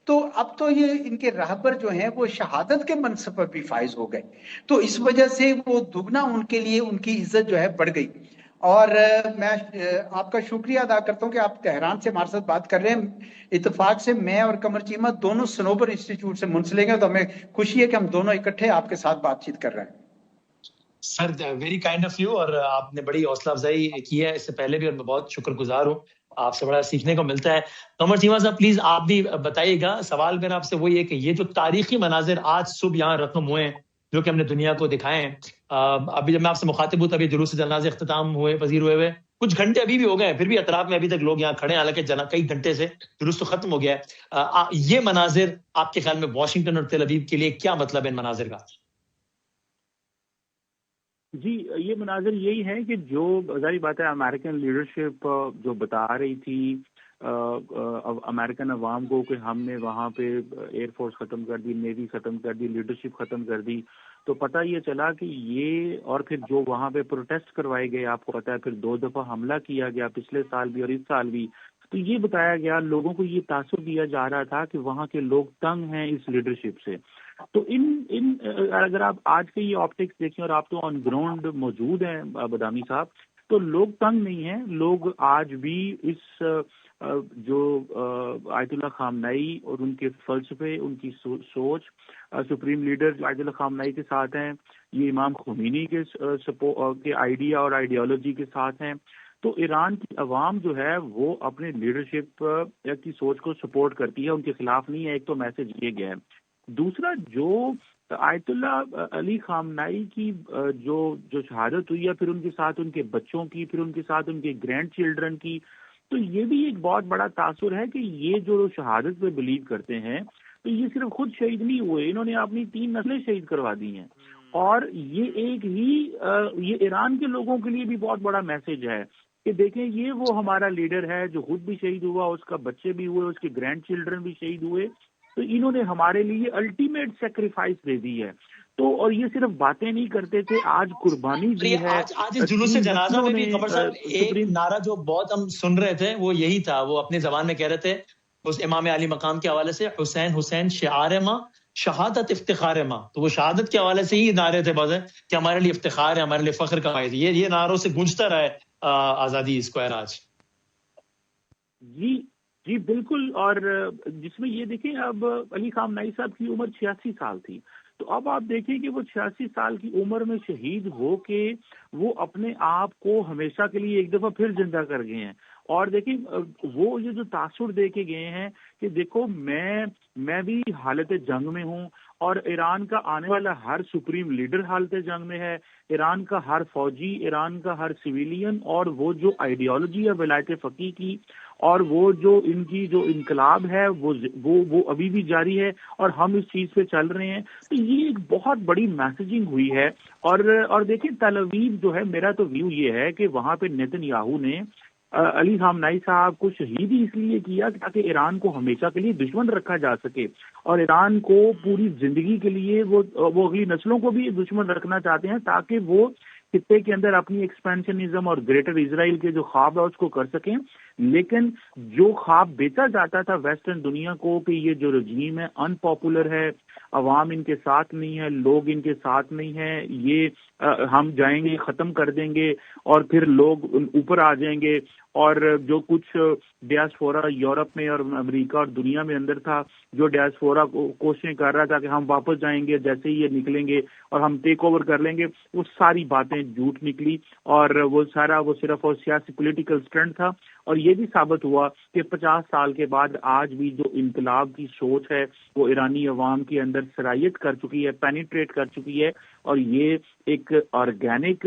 تو اب تو یہ ان کے راہبر جو ہیں وہ شہادت کے منصب پر بھی فائز ہو گئے، تو اس وجہ سے وہ دگنا ان کے لیے ان کی عزت جو ہے بڑھ گئی. اور میں آپ کا شکریہ ادا کرتا ہوں کہ آپ تہران سے ہمارے ساتھ بات کر رہے ہیں. اتفاق سے میں اور قمر چیمہ دونوں سنوبر انسٹیٹیوٹ سے منسلک ہیں، تو ہمیں خوشی ہے کہ ہم دونوں اکٹھے آپ کے ساتھ بات چیت کر رہے ہیں. سر ویری کائنڈ آف یو، اور آپ نے بڑی حوصلہ افزائی کی ہے اس سے پہلے بھی، اور میں بہت شکر گزار ہوں، آپ سے بڑا سیکھنے کو ملتا ہے. قمر چیمہ صاحب پلیز آپ بھی بتائیے گا. سوال میرا آپ سے وہی ہے کہ یہ جو تاریخی مناظر آج صبح یہاں رقم ہوئے ہیں جو کہ ہم نے دنیا کو دکھائے ہیں، ابھی جب میں آپ سے مخاطب ہوں تبھی جلوس جنازے اختتام ہوئے، پذیر ہوئے کچھ گھنٹے ابھی بھی ہو گئے ہیں، پھر بھی اطراف میں ابھی تک لوگ یہاں کھڑے ہیں، حالانکہ کئی گھنٹے سے جلوس تو ختم ہو گیا ہے. یہ مناظر آپ کے خیال میں واشنگٹن اور تل ابیب کے لیے کیا مطلب ہے ان مناظر کا؟ جی، یہ مناظر یہی ہے کہ جو ظاہر بات ہے امریکن لیڈرشپ جو بتا رہی تھی امریکن عوام کو کہ ہم نے وہاں پہ ایئر فورس ختم کر دی، نیوی ختم کر دی، لیڈرشپ ختم کر دی، تو پتہ یہ چلا کہ یہ، اور پھر جو وہاں پہ پروٹیسٹ کروائے گئے، آپ کو پتہ ہے پھر 2 دفعہ حملہ کیا گیا پچھلے سال بھی اور اس سال بھی، تو یہ بتایا گیا، لوگوں کو یہ تاثر دیا جا رہا تھا کہ وہاں کے لوگ تنگ ہیں اس لیڈرشپ سے. تو ان اگر آپ آج کے یہ آپٹکس دیکھیں، اور آپ تو آن گراؤنڈ موجود ہیں بادامی صاحب، تو لوگ تنگ نہیں ہیں. لوگ آج بھی اس جو آیت اللہ خامنئی اور ان کے فلسفے، ان کی سوچ، سپریم لیڈر جو آیت اللہ خامنئی کے ساتھ ہیں، یہ امام خمینی کے آئیڈیا اور آئیڈیالوجی کے ساتھ ہیں. تو ایران کی عوام جو ہے وہ اپنے لیڈرشپ کی سوچ کو سپورٹ کرتی ہے، ان کے خلاف نہیں ہے. ایک تو میسج یہ گیا ہے. دوسرا، جو آیت اللہ علی خامنائی کی جو شہادت ہوئی ہے، پھر ان کے ساتھ ان کے بچوں کی، پھر ان کے ساتھ ان کے گرینڈ چلڈرن کی، تو یہ بھی ایک بہت بڑا تاثر ہے کہ یہ جو شہادت پہ بلیو کرتے ہیں تو یہ صرف خود شہید نہیں ہوئے، انہوں نے اپنی 3 نسلیں شہید کروا دی ہیں. اور یہ ایک ہی یہ ایران کے لوگوں کے لیے بھی بہت بڑا میسج ہے کہ دیکھیں یہ وہ ہمارا لیڈر ہے جو خود بھی شہید ہوا، اس کا بچے بھی ہوئے، اس کے گرینڈ چلڈرن بھی شہید ہوئے، تو انہوں نے ہمارے لیے الٹیمیٹ سیکریفائس دے دی ہے. تو اور یہ صرف باتیں نہیں کرتے تھے، آج قربانی دی ہے. آج جلوس جنازہ میں بھی قمر صاحب ایک نعرہ جو بہت ہم سن رہے تھے وہ یہی تھا، وہ اپنی زبان میں کہہ رہے تھے اس امام علی مقام کے حوالے سے، حسین حسین شعار ماں، شہادت افتخار ماں. تو وہ شہادت کے حوالے سے ہی نعرے تھے بس کہ ہمارے لیے افتخار ہے، ہمارے لیے فخر کا باعث. یہ نعروں سے گونجتا رہا ہے آزادی اسکوائر آج. جی بالکل. اور جس میں یہ دیکھیں اب علی خامنائی صاحب کی عمر 86 سال تھی، تو اب آپ دیکھیں کہ وہ 86 سال کی عمر میں شہید ہو کے وہ اپنے آپ کو ہمیشہ کے لیے ایک دفعہ پھر زندہ کر گئے ہیں. اور دیکھیں وہ یہ جو تاثر دے کے گئے ہیں کہ دیکھو میں بھی حالت جنگ میں ہوں، اور ایران کا آنے والا ہر سپریم لیڈر حالت جنگ میں ہے، ایران کا ہر فوجی، ایران کا ہر سویلین، اور وہ جو آئیڈیالوجی ہے ولایت فقیہ کی، اور وہ جو ان کی جو انقلاب ہے وہ ابھی بھی جاری ہے، اور ہم اس چیز پہ چل رہے ہیں. تو یہ ایک بہت بڑی میسیجنگ ہوئی ہے. اور دیکھیں تل اویو جو ہے، میرا تو ویو یہ ہے کہ وہاں پہ نیتن یاہو نے علی خامنائی صاحب کو شہید ہی اس لیے کیا تاکہ ایران کو ہمیشہ کے لیے دشمن رکھا جا سکے، اور ایران کو پوری زندگی کے لیے وہ اگلی نسلوں کو بھی دشمن رکھنا چاہتے ہیں تاکہ وہ خطے کے اندر اپنی ایکسپینشنزم اور گریٹر اسرائیل کے جو خواب ہے اس کو کر سکیں. لیکن جو خواب بیچا جاتا تھا ویسٹرن دنیا کو کہ یہ جو رجیم ہے ان پاپولر ہے، عوام ان کے ساتھ نہیں ہے، لوگ ان کے ساتھ نہیں ہیں، یہ ہم جائیں گے ختم کر دیں گے اور پھر لوگ اوپر آ جائیں گے. اور جو کچھ ڈیاسفورا یورپ میں اور امریکہ اور دنیا میں اندر تھا، جو ڈیاسفورا کوششیں کر رہا تھا کہ ہم واپس جائیں گے جیسے ہی یہ نکلیں گے اور ہم ٹیک اوور کر لیں گے، وہ ساری باتیں جھوٹ نکلی، اور وہ صرف اور سیاسی پولیٹیکل اسٹنٹ تھا. اور یہ بھی ثابت ہوا کہ 50 سال کے بعد آج بھی جو انقلاب کی سوچ ہے وہ ایرانی عوام کے اندر سرایت کر چکی ہے، پینیٹریٹ کر چکی ہے، اور یہ ایک آرگینک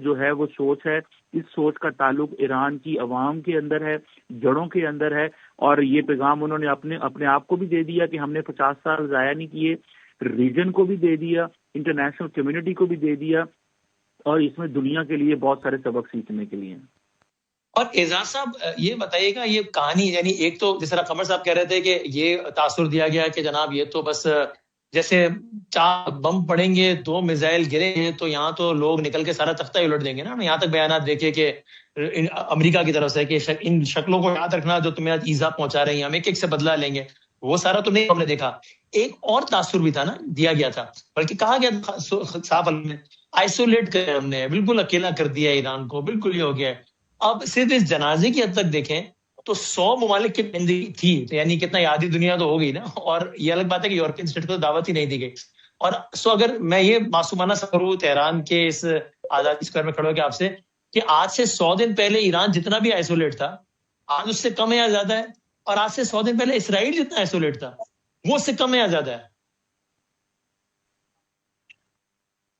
جو ہے وہ سوچ ہے. اس سوچ کا تعلق ایران کی عوام کے اندر ہے، جڑوں کے اندر ہے، اور یہ پیغام انہوں نے اپنے آپ کو بھی دے دیا کہ ہم نے 50 سال ضائع نہیں کیے، ریجن کو بھی دے دیا، انٹرنیشنل کمیونٹی کو بھی دے دیا، اور اس میں دنیا کے لیے بہت سارے سبق سیکھنے کے لیے. اور اعزاز صاحب یہ بتائیے گا، یہ کہانی یعنی ایک تو جس طرح قمر صاحب کہہ رہے تھے کہ یہ تاثر دیا گیا کہ جناب یہ تو بس جیسے 4 بم پڑیں گے، 2 میزائل گریں گے تو یہاں تو لوگ نکل کے سارا تختہ ہی الٹ دیں گے نا. یہاں تک بیانات دیکھے کہ امریکہ کی طرف سے کہ ان شکلوں کو یاد رکھنا جو تمہیں ایزا پہنچا رہی ہیں، ہم ایک سے بدلہ لیں گے. وہ سارا تو نہیں ہم نے دیکھا. ایک اور تاثر بھی تھا نا، دیا گیا تھا، بلکہ کہا گیا صاف میں آئسولیٹ کر ہم نے، بالکل اکیلا کر دیا ایران کو، بالکل یہ ہو گیا. اب صرف اس جنازے کی حد تک دیکھیں تو 100 ممالک کی بندگی تھی، یعنی کتنا یادی دنیا تو ہو گئی نا. اور یہ الگ بات ہے کہ یورپین اسٹیٹ کو دعوت ہی نہیں دی گئی. اور اگر میں یہ معصومانہ سفر ہوں تہران کے اس آزادی اسکوائر میں کھڑا ہو کے آپ سے کہ آج سے 100 دن پہلے ایران جتنا بھی آئسولیٹ تھا آج اس سے کم ہے یا زیادہ ہے، اور آج سے 100 دن پہلے اسرائیل جتنا آئسولیٹ تھا وہ اس سے کم ہے یا زیادہ ہے.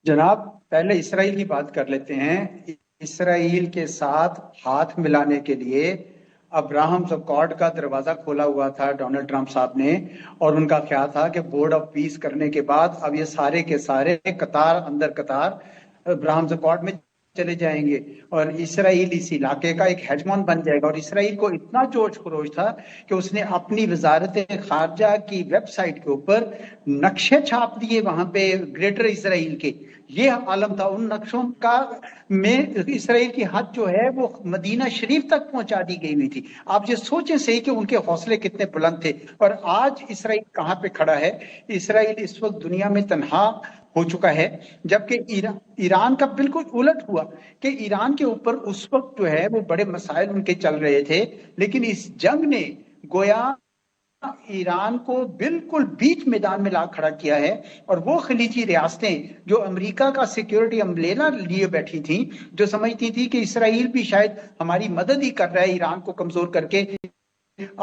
جناب پہلے اسرائیل کی بات کر لیتے ہیں. اسرائیل کے ساتھ ہاتھ ملانے کے لیے ابراہمز اکارڈ کا دروازہ کھولا ہوا تھا ڈونلڈ ٹرمپ صاحب نے، اور ان کا خیال تھا کہ بورڈ آف پیس کرنے کے بعد اب یہ سارے کے سارے قطار اندر قطار ابراہمز اکارڈ میں چلے جائیں گے اور اسرائیل اس علاقے کا ایک ہیجمون بن جائے گا. اور اسرائیل کو اتنا جوش خروش تھا کہ اس نے اپنی وزارت خارجہ کی ویب سائٹ کے اوپر نقشے چھاپ دیے وہاں پہ گریٹر اسرائیل کے. یہ عالم تھا. ان نقشوں کا میں اسرائیل کی حد جو ہے وہ مدینہ شریف تک پہنچا دی گئی ہوئی تھی. آپ یہ سوچیں صحیح کہ ان کے حوصلے کتنے بلند تھے. اور آج اسرائیل کہاں پہ کھڑا ہے؟ اسرائیل اس وقت دنیا میں تنہا ہو چکا ہے، جبکہ ایران کا بالکل الٹ ہوا کہ ایران کے اوپر اس وقت جو ہے وہ بڑے مسائل ان کے چل رہے تھے، لیکن اس جنگ نے گویا ایران کو بالکل بیچ میدان میں لا کھڑا کیا ہے، اور وہ خلیجی ریاستیں جو امریکہ کا سیکیورٹی امبریلا لیے بیٹھی تھیں، جو سمجھتی تھی کہ اسرائیل بھی شاید ہماری مدد ہی کر رہا ہے ایران کو کمزور کر کے،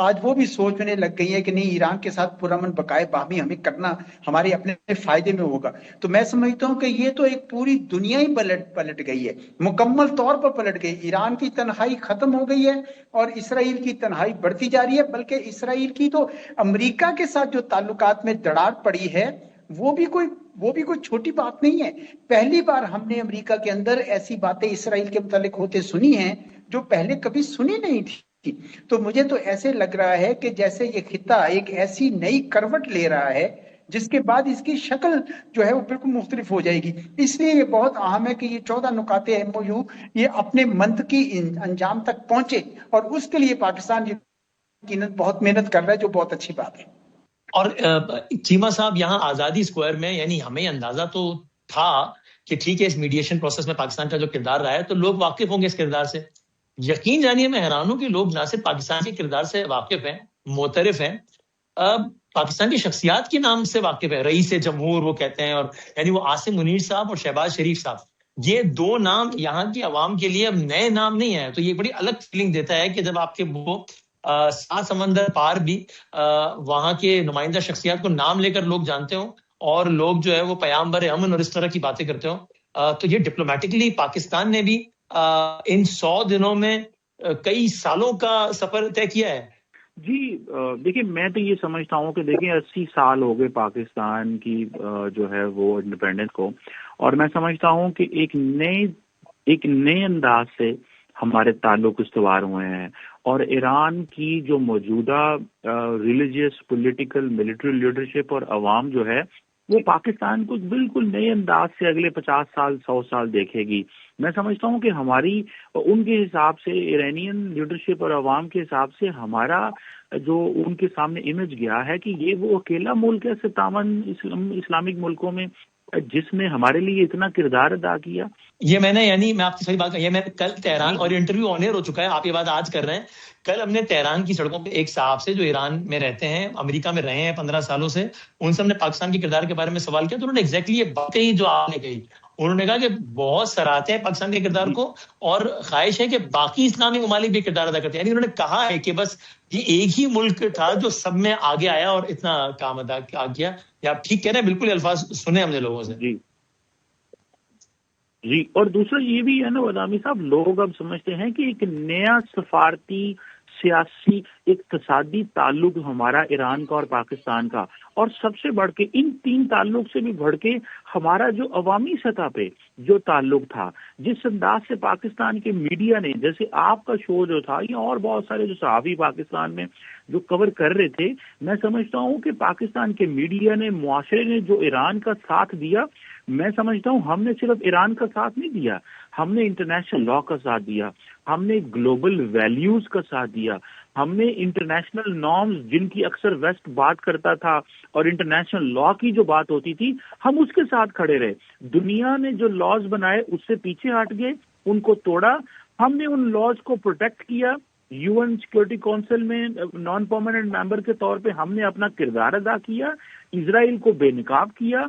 آج وہ بھی سوچنے لگ گئی ہے کہ نہیں، ایران کے ساتھ پرامن بقائے باہمی ہمیں کرنا ہمارے اپنے فائدے میں ہوگا۔ تو میں سمجھتا ہوں کہ یہ تو ایک پوری دنیا ہی پلٹ گئی ہے، مکمل طور پر پلٹ گئی۔ ایران کی تنہائی ختم ہو گئی ہے اور اسرائیل کی تنہائی بڑھتی جا رہی ہے، بلکہ اسرائیل کی تو امریکہ کے ساتھ جو تعلقات میں دراڑ پڑی ہے وہ بھی کوئی چھوٹی بات نہیں ہے۔ پہلی بار ہم نے امریکہ کے اندر ایسی باتیں اسرائیل کے متعلق ہوتے سنی ہیں جو پہلے کبھی سنی نہیں تھی۔ تو مجھے تو ایسے لگ رہا ہے کہ جیسے یہ خطہ ایک ایسی نئی کروٹ لے رہا ہے جس کے بعد اس کی شکل جو ہے وہ بالکل مختلف ہو جائے گی۔ اس لیے یہ بہت اہم ہے کہ یہ 14 نکات MOU یہ اپنے منطقی انجام تک پہنچے، اور اس کے لیے پاکستان یقیناً بہت محنت کر رہا ہے، جو بہت اچھی بات ہے۔ اور چیمہ صاحب، یہاں آزادی اسکوائر میں یعنی ہمیں اندازہ تو تھا کہ ٹھیک ہے اس میڈیشن پروسیس میں پاکستان کا جو کردار رہا ہے تو لوگ واقف ہوں گے اس کردار سے۔ یقین جانیے میں حیران ہوں کہ لوگ نہ صرف پاکستان کے کردار سے واقف ہیں، معترف ہیں، پاکستان کی شخصیات کے نام سے واقف ہے۔ رئیس جمہور وہ کہتے ہیں، اور یعنی وہ عاصم منیر صاحب اور شہباز شریف صاحب، یہ دو نام یہاں کی عوام کے لیے اب نئے نام نہیں ہیں۔ تو یہ بڑی الگ فیلنگ دیتا ہے کہ جب آپ کے وہ 7 سمندر پار بھی وہاں کے نمائندہ شخصیات کو نام لے کر لوگ جانتے ہوں، اور لوگ جو ہے وہ پیامبر امن اور اس طرح کی باتیں کرتے ہوں۔ تو یہ ڈپلومیٹکلی پاکستان نے بھی ان 100 دنوں میں کئی سالوں کا سفر طے کیا ہے۔ جی دیکھیے، میں تو یہ سمجھتا ہوں کہ دیکھیں 80 سال ہو گئے پاکستان کی جو ہے وہ انڈیپینڈنس کو، اور میں سمجھتا ہوں کہ ایک نئے انداز سے ہمارے تعلق استوار ہوئے ہیں، اور ایران کی جو موجودہ ریلیجیس، پولیٹیکل، ملٹری لیڈرشپ اور عوام جو ہے وہ پاکستان کو بالکل نئے انداز سے اگلے 50 سال 100 سال دیکھے گی۔ میں سمجھتا ہوں کہ ہماری ان کے حساب سے، ایرانین لیڈرشپ اور عوام کے حساب سے، ہمارا جو ان کے سامنے امیج گیا ہے کہ یہ وہ اکیلا ملک ہے ستاون اسلامک ملکوں میں جس نے ہمارے لیے اتنا کردار ادا کیا۔ یہ میں نے یعنی میں آپ کی صحیح بات کہی ہے، میں کل تہران، اور انٹرویو آن ایئر ہو چکا ہے، آپ یہ بات آج کر رہے ہیں، کل ہم نے تہران کی سڑکوں پہ ایک صاحب سے جو ایران میں رہتے ہیں، امریکہ میں رہے ہیں 15 سالوں سے، ان سے ہم نے پاکستان کے کردار کے بارے میں سوال کیا، تو انہوں نے ایگزیکٹلی یہ بات کہی جو آپ نے کہی۔ انہوں نے کہا کہ بہت سراہتے ہیں پاکستان کے کردار کو، اور خواہش ہے کہ باقی اسلامی ممالک بھی کردار ادا کرتے ہیں۔ یعنی انہوں نے کہا ہے کہ بس یہ ایک ہی ملک تھا جو سب میں آگے آیا اور اتنا کام ادا کیا۔ یا آپ ٹھیک کہہ رہے ہیں، بالکل الفاظ سنے ہم نے لوگوں سے۔ جی اور دوسرا یہ بھی ہے نا ودامی صاحب، لوگ اب سمجھتے ہیں کہ ایک نیا سفارتی، سیاسی، اقتصادی تعلق ہمارا ایران کا اور پاکستان کا، اور سب سے بڑھ کے ان 3 تعلق سے بھی بڑھ کے ہمارا جو عوامی سطح پہ جو تعلق تھا، جس انداز سے پاکستان کے میڈیا نے، جیسے آپ کا شو جو تھا یا اور بہت سارے جو صحافی پاکستان میں جو کور کر رہے تھے، میں سمجھتا ہوں کہ پاکستان کے میڈیا نے، معاشرے نے جو ایران کا ساتھ دیا، میں سمجھتا ہوں ہم نے صرف ایران کا ساتھ نہیں دیا، ہم نے انٹرنیشنل لا کا ساتھ دیا، ہم نے گلوبل ویلیوز کا ساتھ دیا، ہم نے انٹرنیشنل نارمز جن کی اکثر ویسٹ بات کرتا تھا اور انٹرنیشنل لا کی جو بات ہوتی تھی، ہم اس کے ساتھ کھڑے رہے۔ دنیا نے جو لاز بنائے اس سے پیچھے ہٹ گئے، ان کو توڑا، ہم نے ان لاز کو پروٹیکٹ کیا۔ UN سیکورٹی کونسل میں نان پرماننٹ ممبر کے طور پہ ہم نے اپنا کردار ادا کیا، اسرائیل کو بے نقاب کیا،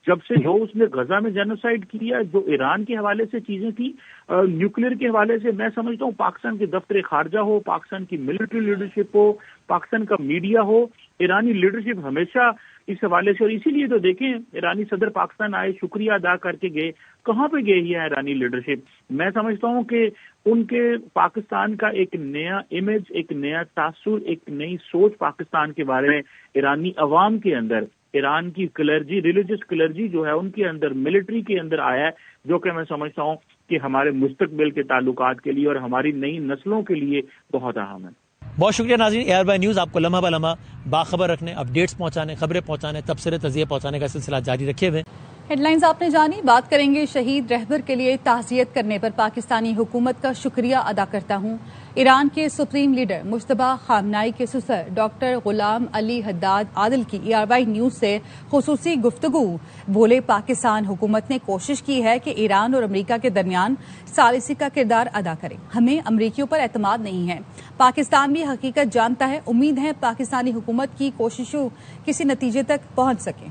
جب سے جو اس نے غزہ میں جینوسائیڈ کیا، جو ایران کے حوالے سے چیزیں تھی، نیوکلیر کے حوالے سے، میں سمجھتا ہوں پاکستان کے دفتر خارجہ ہو، پاکستان کی ملٹری لیڈرشپ ہو، پاکستان کا میڈیا ہو، ایرانی لیڈرشپ ہمیشہ اس حوالے سے، اور اسی لیے تو دیکھیں ایرانی صدر پاکستان آئے، شکریہ ادا کر کے گئے، کہاں پہ گئی ہے ایرانی لیڈرشپ؟ میں سمجھتا ہوں کہ ان کے پاکستان کا ایک نیا امیج، ایک نیا تاثر، ایک نئی سوچ پاکستان کے بارے میں ایرانی عوام کے اندر، ایران کی کلرجی، ریلیجس کلرجی جو ہے ان کے اندر، ملٹری کے اندر آیا ہے، جو کہ میں سمجھتا ہوں کہ ہمارے مستقبل کے تعلقات کے لیے اور ہماری نئی نسلوں کے لیے بہت اہم ہے۔ بہت شکریہ ناظرین، AR بائی نیوز آپ کو لمحہ بہ لمحہ باخبر رکھنے، اپڈیٹس پہنچانے، خبریں پہنچانے، تبصرے تجزیے پہنچانے کا سلسلہ جاری رکھے ہوئے۔ ہیڈ لائنز آپ نے جانی. بات کریں گے شہید رہبر کے لیے تعزیت کرنے پر پاکستانی حکومت کا شکریہ ادا کرتا ہوں. ایران کے سپریم لیڈر مجتبی خامنائی کے سسر ڈاکٹر غلام علی حداد عادل کی ERY نیوز سے خصوصی گفتگو. بولے پاکستان حکومت نے کوشش کی ہے کہ ایران اور امریکہ کے درمیان ثالثی کا کردار ادا کرے. ہمیں امریکیوں پر اعتماد نہیں ہے. پاکستان بھی حقیقت جانتا ہے. امید ہے پاکستانی حکومت کی کوششوں کسی نتیجے تک پہنچ سکیں.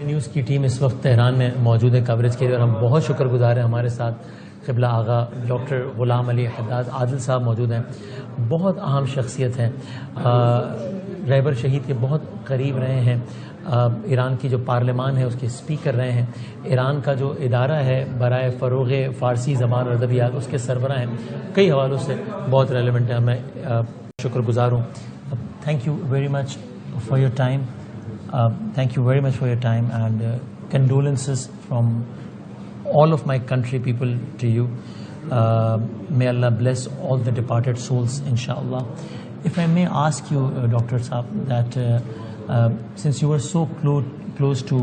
نیوز کی ٹیم اس وقت تہران میں موجود ہے کوریج کے لیے اور ہم بہت شکر گزار ہیں. ہمارے ساتھ قبلہ آغا ڈاکٹر غلام علی حداد عادل صاحب موجود ہیں. بہت اہم شخصیت ہیں, رہبر شہید کے بہت قریب رہے ہیں. ایران کی جو پارلیمان ہے اس کے اسپیکر رہے ہیں. ایران کا جو ادارہ ہے برائے فروغ فارسی زبان اور ادبیات اس کے سربراہ ہیں. کئی حوالوں سے بہت ریلیونٹ ہے. میں شکر گزار ہوں. Thank you very much for your time. Thank you very much for your time and condolences from all of my country people to you. May Allah bless all the departed souls, inshallah. If I may ask you, Dr. Saab, that since you were so close to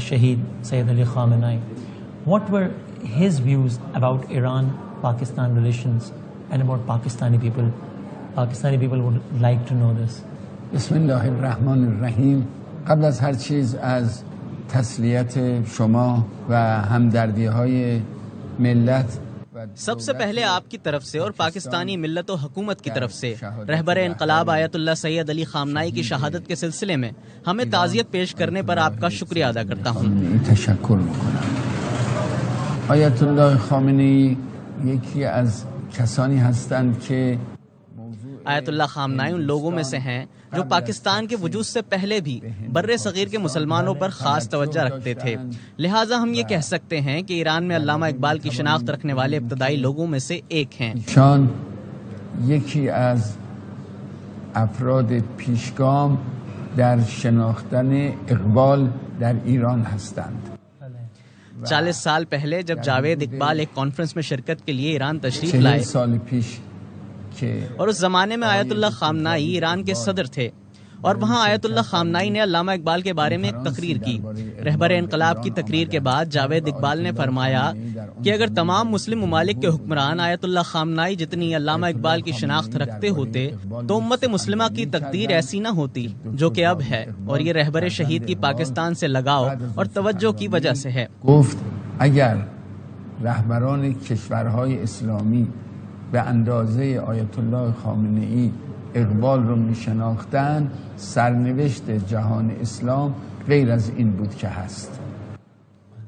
Shaheed Sayyid Ali Khamenei, what were his views about Iran-Pakistan relations and about Pakistani people? Pakistani people would like to know this. بسم الله الرحمن الرحیم. قبل از هر چیز از تسلیت شما و همدردی های ملت سب سے پہلے آپ کی طرف سے اور پاکستانی ملت و حکومت کی طرف سے رہبر انقلاب آیت اللہ سید علی خامنائی کی شہادت کے سلسلے میں ہمیں تعزیت پیش کرنے پر آپ کا شکریہ ادا کرتا ہوں. تشکر میکنم. آیت اللہ خامنه‌ای یکی از کسانی هستند که آیت اللہ خامنائی ان لوگوں میں سے ہیں جو پاکستان کے وجود سے پہلے بھی بر صغیر کے مسلمانوں پر خاص توجہ رکھتے تھے. لہٰذا ہم یہ کہہ سکتے ہیں کہ ایران میں علامہ اقبال کی شناخت رکھنے والے ابتدائی لوگوں میں سے ایک ہیں. شان یکی از افراد پیشگام در شناختن اقبال در ایران هستند. 40 سال پہلے جب جاوید اقبال ایک کانفرنس میں شرکت کے لیے ایران تشریف لائے اور اس زمانے میں آیت اللہ خامنائی ایران کے صدر تھے اور وہاں آیت اللہ خامنائی نے علامہ اقبال کے بارے میں ایک تقریر کی. رہبر انقلاب کی تقریر کے بعد جاوید اقبال نے فرمایا کہ اگر تمام مسلم ممالک کے حکمران آیت اللہ خامنائی جتنی علامہ اقبال کی شناخت رکھتے ہوتے تو امت مسلمہ کی تقدیر ایسی نہ ہوتی جو کہ اب ہے, اور یہ رہبر شہید کی پاکستان سے لگاؤ اور توجہ کی وجہ سے ہے. گفت اگر رهبران کشورهای اسلامی به اندازه آیت الله خامنه‌ای اقبال رو میشناختن سرنوشت جهان اسلام غیر از این بود که هست.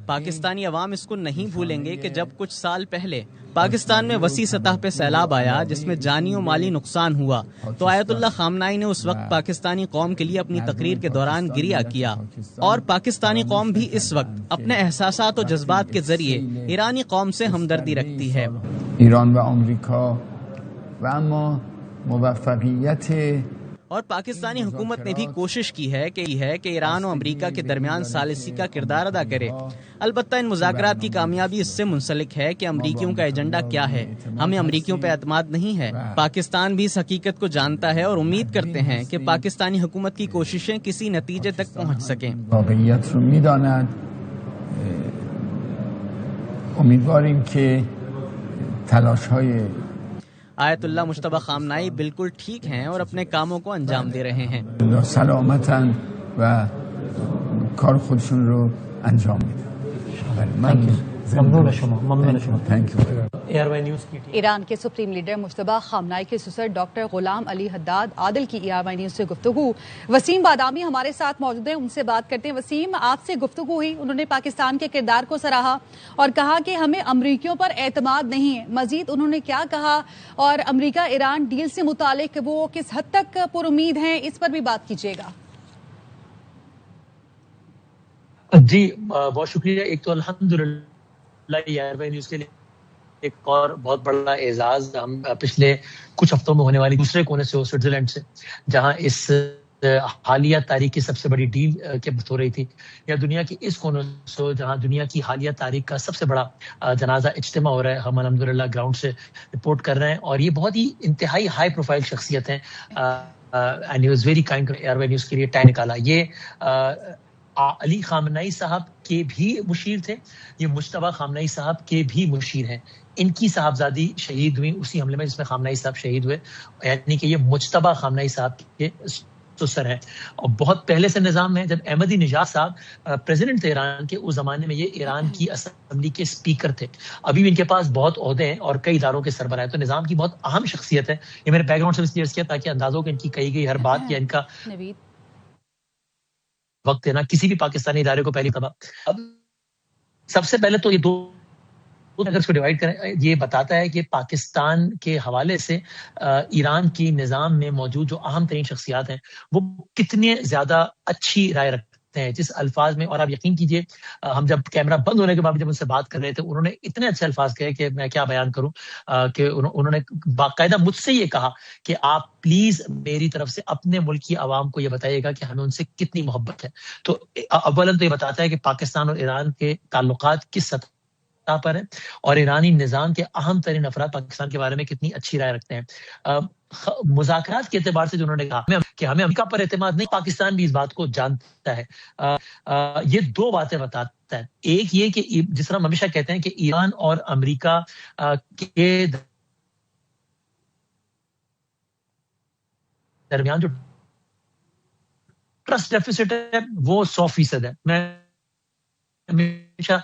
پاکستانی عوام اس کو نہیں بھولیں گے کہ جب کچھ سال پہلے پاکستان میں وسیع سطح پہ سیلاب آیا جس میں جانی و مالی نقصان ہوا تو آیت اللہ خامنائی نے اس وقت پاکستانی قوم کے لیے اپنی تقریر کے دوران گریہ کیا, اور پاکستانی قوم بھی اس وقت اپنے احساسات و جذبات کے ذریعے ایرانی قوم سے ہمدردی رکھتی ہے. ایران و امریکا و اما موفقیت اور پاکستانی حکومت نے بھی کوشش کی ہے کہ ایران و امریکہ کے درمیان ثالثی کا کردار ادا کرے. البتہ ان مذاکرات کی کامیابی اس سے منسلک ہے کہ امریکیوں کا ایجنڈا کیا ہے. ہمیں امریکیوں پہ اعتماد نہیں ہے. پاکستان بھی اس حقیقت کو جانتا ہے اور امید کرتے ہیں کہ پاکستانی حکومت کی کوششیں کسی نتیجے تک پہنچ سکیں. واقعیت رو میداند. امیدواریم که تلاش‌های آیت اللہ مجتبی خامنائی بالکل ٹھیک ہیں اور اپنے کاموں کو انجام دے رہے ہیں. سلامتاً و کار خودشون رو انجام میدن. ایران کے سپریم لیڈر مجتبی خامنائی کے سسر ڈاکٹر غلام علی حداد عادل کی ERY نیوز سے گفتگو. وسیم بادامی ہمارے ساتھ موجود ہیں, ان سے بات کرتے ہیں. وسیم, آپ سے گفتگو ہوئی, انہوں نے پاکستان کے کردار کو سراہا اور کہا کہ ہمیں امریکیوں پر اعتماد نہیں ہے. مزید انہوں نے کیا کہا اور امریکہ ایران ڈیل سے متعلق وہ کس حد تک پر امید ہیں, اس پر بھی بات کیجیے گا. جی بہت شکریہ. ایک تو الحمدللہ ERY نیوز کے لیے ایک اور بہت بڑا اعزاز ہم پچھلے کچھ ہفتوں میں ہونے والی دوسرے کونے سے سوئٹزرلینڈ سے, جہاں اس حالیہ تاریخ کی سب سے بڑی ڈیل کی بات ہو رہی تھی, یا دنیا کی اس کونے سے جہاں دنیا کی حالیہ تاریخ کا سب سے بڑا جنازہ اجتماع ہو رہا ہے. ہم الحمدللہ گراؤنڈ سے رپورٹ کر رہے ہیں اور یہ بہت ہی انتہائی ہائی پروفائل شخصیت ہیں. And he was very kind. ERY news کے لیے ٹائم نکالا. یہ علی خامنئی صاحب کے بھی مشیر تھے, یہ مجتبیٰ خامنئی صاحب کے بھی مشیر ہیں. ان کی صاحبزادی شہید ہوئی اسی حملے میں جس میں خامنئی صاحب شہید ہوئے, یعنی کہ یہ مجتبیٰ خامنئی صاحب کے سسر ہے. اور بہت پہلے سے نظام میں جب احمدی نژاد صاحب پریزیڈنٹ تھے ایران کے, اس زمانے میں یہ ایران کی اسمبلی کے اسپیکر تھے. ابھی بھی ان کے پاس بہت عہدے ہیں اور کئی اداروں کے سربراہ ہیں, تو نظام کی بہت اہم شخصیت ہے. یہ میرے بیک گراؤنڈ سے کلیئر کیا تاکہ انداز ہو کہ ان کی کہی گئی ہر بات یا ان کا وقت دینا کسی بھی پاکستانی ادارے کو پہلی دفعہ. اب سب سے پہلے تو یہ دو اگر اس کو ڈیوائڈ کریں, یہ بتاتا ہے کہ پاکستان کے حوالے سے ایران کی نظام میں موجود جو اہم ترین شخصیات ہیں وہ کتنے زیادہ اچھی رائے رکھتے ہیں جس الفاظ میں. اور آپ یقین کیجئے ہم جب کیمرہ بند ہونے کے بعد جب ان سے بات کر رہے تھے انہوں نے اتنے اچھے الفاظ کہے کہ میں کیا بیان کروں, کہ انہوں نے باقاعدہ مجھ سے یہ کہا کہ آپ پلیز میری طرف سے اپنے ملک کی عوام کو یہ بتائیے گا کہ ہمیں ان سے کتنی محبت ہے. تو اولاً تو یہ بتاتا ہے کہ پاکستان اور ایران کے تعلقات کس سطح پر ہے اور ایرانی نظام کے اہم ترین افراد پاکستان کے بارے میں کتنی اچھی رائے رکھتے ہیں. مذاکرات کے اعتبار سے جو انہوں نے کہا کہ ہمیں امریکہ پر اعتماد نہیں, پاکستان بھی اس بات کو جانتا ہے. یہ دو باتیں بتاتا ہے. ایک یہ کہ جس طرح ہم ہمیشہ کہتے ہیں کہ ایران اور امریکہ کے درمیان جو ٹرسٹ ڈیفیسٹ ہے وہ 100% ہے. میں ہمیشہ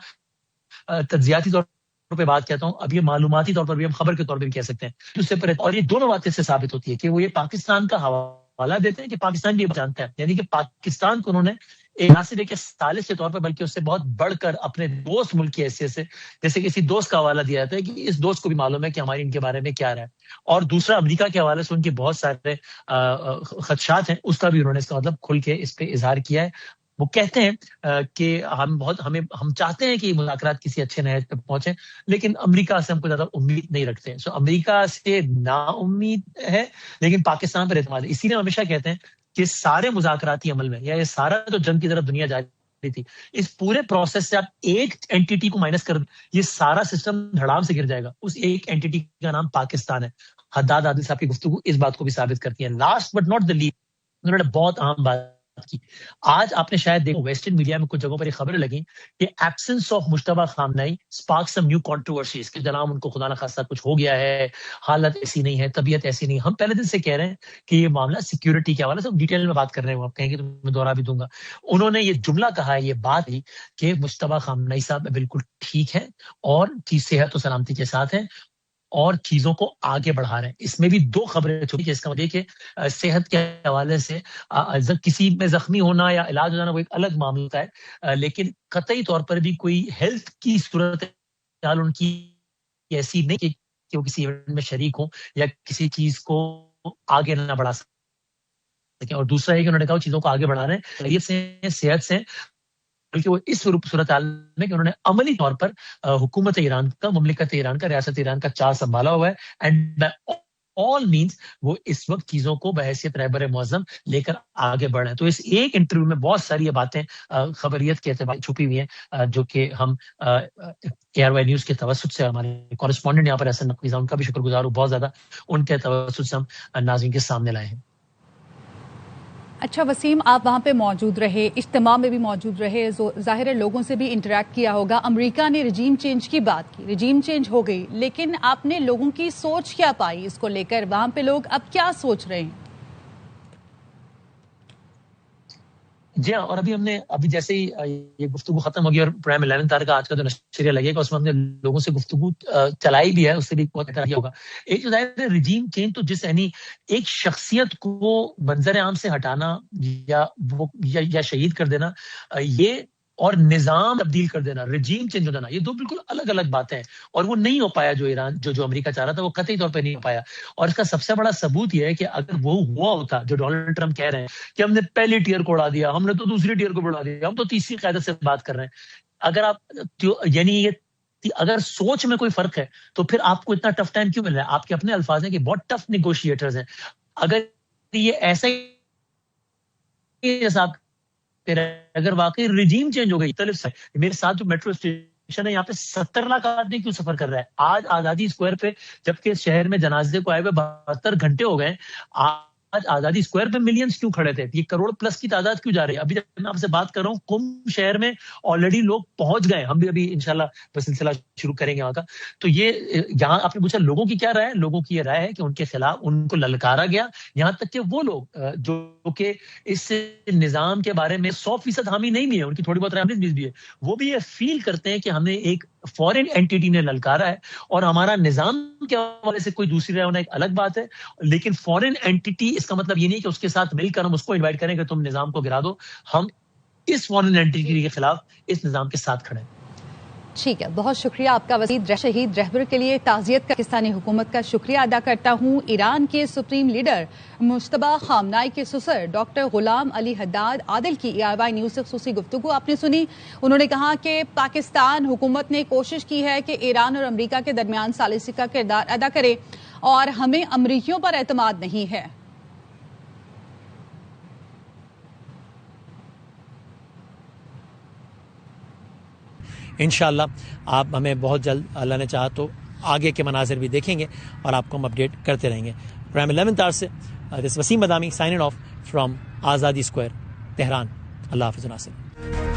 تجزیاتی طور پہ بات کہتا ہوں, اب یہ معلوماتی طور پر بھی ہم خبر کے طور پہ بھی کہہ سکتے ہیں اس سے. اور یہ دونوں باتیں سے ثابت ہوتی ہے کہ وہ یہ پاکستان کا حوالہ دیتے ہیں کہ پاکستان بھی جانتا ہے, یعنی کہ پاکستان کو انہوں نے ایک نہ صرف ایک ثالث کے طور پر بلکہ اس سے بہت بڑھ کر اپنے دوست ملک کی حیثیت سے, جیسے کسی دوست کا حوالہ دیا جاتا ہے کہ اس دوست کو بھی معلوم ہے کہ ہماری ان کے بارے میں کیا رہا ہے. اور دوسرا امریکہ کے حوالے سے ان کے بہت سارے خدشات ہیں, اس کا بھی انہوں نے اس کا مطلب کھل کے اس پہ اظہار کیا ہے. وہ کہتے ہیں کہ ہم چاہتے ہیں کہ یہ مذاکرات کسی اچھے نہج پہ پہنچیں, لیکن امریکہ سے ہم کو زیادہ امید نہیں رکھتے. سو امریکہ سے نا امید ہے لیکن پاکستان پر اعتماد ہے. اسی لیے ہمیشہ کہتے ہیں کہ سارے مذاکراتی عمل میں یا یہ سارا جو جنگ کی طرف دنیا جا رہی تھی, اس پورے پروسیس سے آپ ایک اینٹیٹی کو مائنس کر یہ سارا سسٹم دھڑام سے گر جائے گا. اس ایک اینٹیٹی کا نام پاکستان ہے. حداد عادل صاحب کی گفتگو اس بات کو بھی ثابت کرتی ہے. Last but not the least, انہوں نے بہت اہم بات کی. آج آپ نے شاید دیکھو ویسٹرن میڈیا میں کچھ جگہوں پر یہ خبریں لگیں کہ absence of Mojtaba Khamenei spark some new controversies, کہ جناب ان کو خدا نہ خواستہ کچھ ہو گیا ہے, حالت ایسی نہیں ہے, طبیعت ایسی نہیں. ہم پہلے دن سے کہہ رہے ہیں کہ یہ معاملہ سیکیورٹی کے حوالے سے ہم ڈیٹیل میں بات کر رہے ہیں, آپ کہیں گے تو میں دوہرا بھی دوں گا. انہوں نے یہ جملہ کہا ہے, یہ بات ہی کہ مجتبیٰ خامنئی صاحب بالکل ٹھیک ہے اور صحت و سلامتی کے ساتھ ہیں اور چیزوں کو آگے بڑھا رہے ہیں. اس میں بھی دو خبریں چھوٹی, اس کا مطلب کہ صحت کے حوالے سے کسی میں زخمی ہونا یا علاج ہو جانا وہ ایک الگ معاملہ ہے, لیکن قطعی طور پر بھی کوئی ہیلتھ کی صورت حال ان کی ایسی نہیں کہ وہ کسی ایونٹ میں شریک ہوں یا کسی چیز کو آگے نہ بڑھا سکیں. اور دوسرا ہے کہ انہوں نے کہا چیزوں کو آگے بڑھا رہے ہیں خیریت سے, صحت سے, بلکہ وہ اس صورتحال میں کہ انہوں نے عملی طور پر حکومت ایران کا, مملکت ایران کا, ریاست ایران کا چارج سنبھالا ہوا ہے. اینڈ بائی آل مینس وہ اس وقت چیزوں کو بحیثیت رہبر معظم لے کر آگے بڑھ رہے ہیں. تو اس ایک انٹرویو میں بہت ساری باتیں خبریت کے اعتبار چھپی ہوئی ہیں جو کہ ہم ARY نیوز کے توسط سے, ہمارے کورسپونڈنٹ یہاں پر احسن نقوی صاحب, ان کا بھی شکر گزار ہوں بہت زیادہ, ان کے توسط سے ہم ناظرین کے سامنے لائے ہیں. اچھا وسیم, آپ وہاں پہ موجود رہے, اجتماع میں بھی موجود رہے, ظاہر ہے لوگوں سے بھی انٹریکٹ کیا ہوگا. امریکہ نے رجیم چینج کی بات کی, رجیم چینج ہو گئی, لیکن آپ نے لوگوں کی سوچ کیا پائی اس کو لے کر؟ وہاں پہ لوگ اب کیا سوچ رہے ہیں؟ جی ہاں, اور ابھی ہم نے جیسے ہی یہ گفتگو ختم ہوگی اور پرائم 11 تاریخ کا آج کا جو نشریہ لگے گا اس میں ہم نے لوگوں سے گفتگو چلائی بھی ہے, اس سے بھی بہت اطلاع ہوگا. ایک جو ظاہر ہے رجیم چینج تو جس یعنی ایک شخصیت کو منظر عام سے ہٹانا یا شہید کر دینا, یہ اور نظام تبدیل کر دینا, رجیم چینج ہو جانا, یہ دو بالکل الگ الگ باتیں ہیں. اور وہ نہیں ہو پایا جو ایران جو امریکہ چاہ رہا تھا, وہ قطعی طور پہ نہیں ہو پایا. اور اس کا سب سے بڑا ثبوت یہ ہے کہ اگر وہ ہوا ہوتا جو ڈونلڈ ٹرمپ کہہ رہے ہیں کہ ہم نے پہلی ٹیئر کو اڑا دیا, ہم نے تو دوسری ٹیئر کو بڑھا دیا, ہم تو تیسری قاعدت سے بات کر رہے ہیں. اگر آپ یعنی یہ اگر سوچ میں کوئی فرق ہے تو پھر آپ کو اتنا ٹف ٹائم کیوں مل رہا ہے؟ آپ کے اپنے الفاظ ہیں کہ بہت ٹف نیگوشیٹرز ہیں. اگر یہ ایسا ہی اگر واقعی رجیم چینج ہو گئی, میرے ساتھ جو میٹرو اسٹیشن ہے یہاں پہ 70 لاکھ آدمی کیوں سفر کر رہا ہے آج آزادی اسکوائر پہ, جبکہ شہر میں جنازے کو آئے ہوئے 72 گھنٹے ہو گئے. آج آزادی اسکوائر پہ ملینز کیوں کھڑے تھے؟ یہ کروڑ پلس کی تعداد کیوں جا رہی ہے؟ ابھی جب میں آپ سے بات کر رہا ہوں قم شہر میں آلریڈی لوگ پہنچ گئے، ہم بھی ابھی انشاءاللہ سلسلہ شروع کریں گے وہاں کا. تو یہ یہاں آپ نے پوچھا لوگوں کی کیا رائے ہے، لوگوں کی یہ رائے ہے کہ ان کے خلاف ان کو للکارا گیا، یہاں تک کہ وہ لوگ جو کہ اس نظام کے بارے میں 100% حامی نہیں بھی ہے، ان کی تھوڑی بہت رائے بھی ہے، وہ بھی یہ فیل کرتے ہیں کہ ہمیں ایک فورن اینٹیٹی نے للکارا ہے، اور ہمارا نظام کے حوالے سے کوئی دوسری رائے ہونا ایک الگ بات ہے، لیکن فورن اینٹیٹی اس کا مطلب یہ نہیں کہ اس کے ساتھ مل کر ہم اس کو انوائٹ کریں کہ تم نظام کو گرا دو. ہم اس فورن اینٹیٹی کے خلاف اس نظام کے ساتھ کھڑے ہیں. ٹھیک ہے، بہت شکریہ آپ کا وزیر. شہید رہبر کے لیے تعزیت کا پاکستانی حکومت کا شکریہ ادا کرتا ہوں. ایران کے سپریم لیڈر مجتبی خامنائی کے سسر ڈاکٹر غلام علی حداد عادل کی ERY نیوز سے خصوصی گفتگو آپ نے سنی. انہوں نے کہا کہ پاکستان حکومت نے کوشش کی ہے کہ ایران اور امریکہ کے درمیان ثالثی کا کردار ادا کرے، اور ہمیں امریکیوں پر اعتماد نہیں ہے. انشاءاللہ آپ ہمیں بہت جلد اللہ نے چاہا تو آگے کے مناظر بھی دیکھیں گے اور آپ کو ہم اپڈیٹ کرتے رہیں گے. پرائم 11 تار سے دس وسیم بادامی سائننگ آف فرام آزادی اسکوائر تہران. اللہ حافظ ناصر.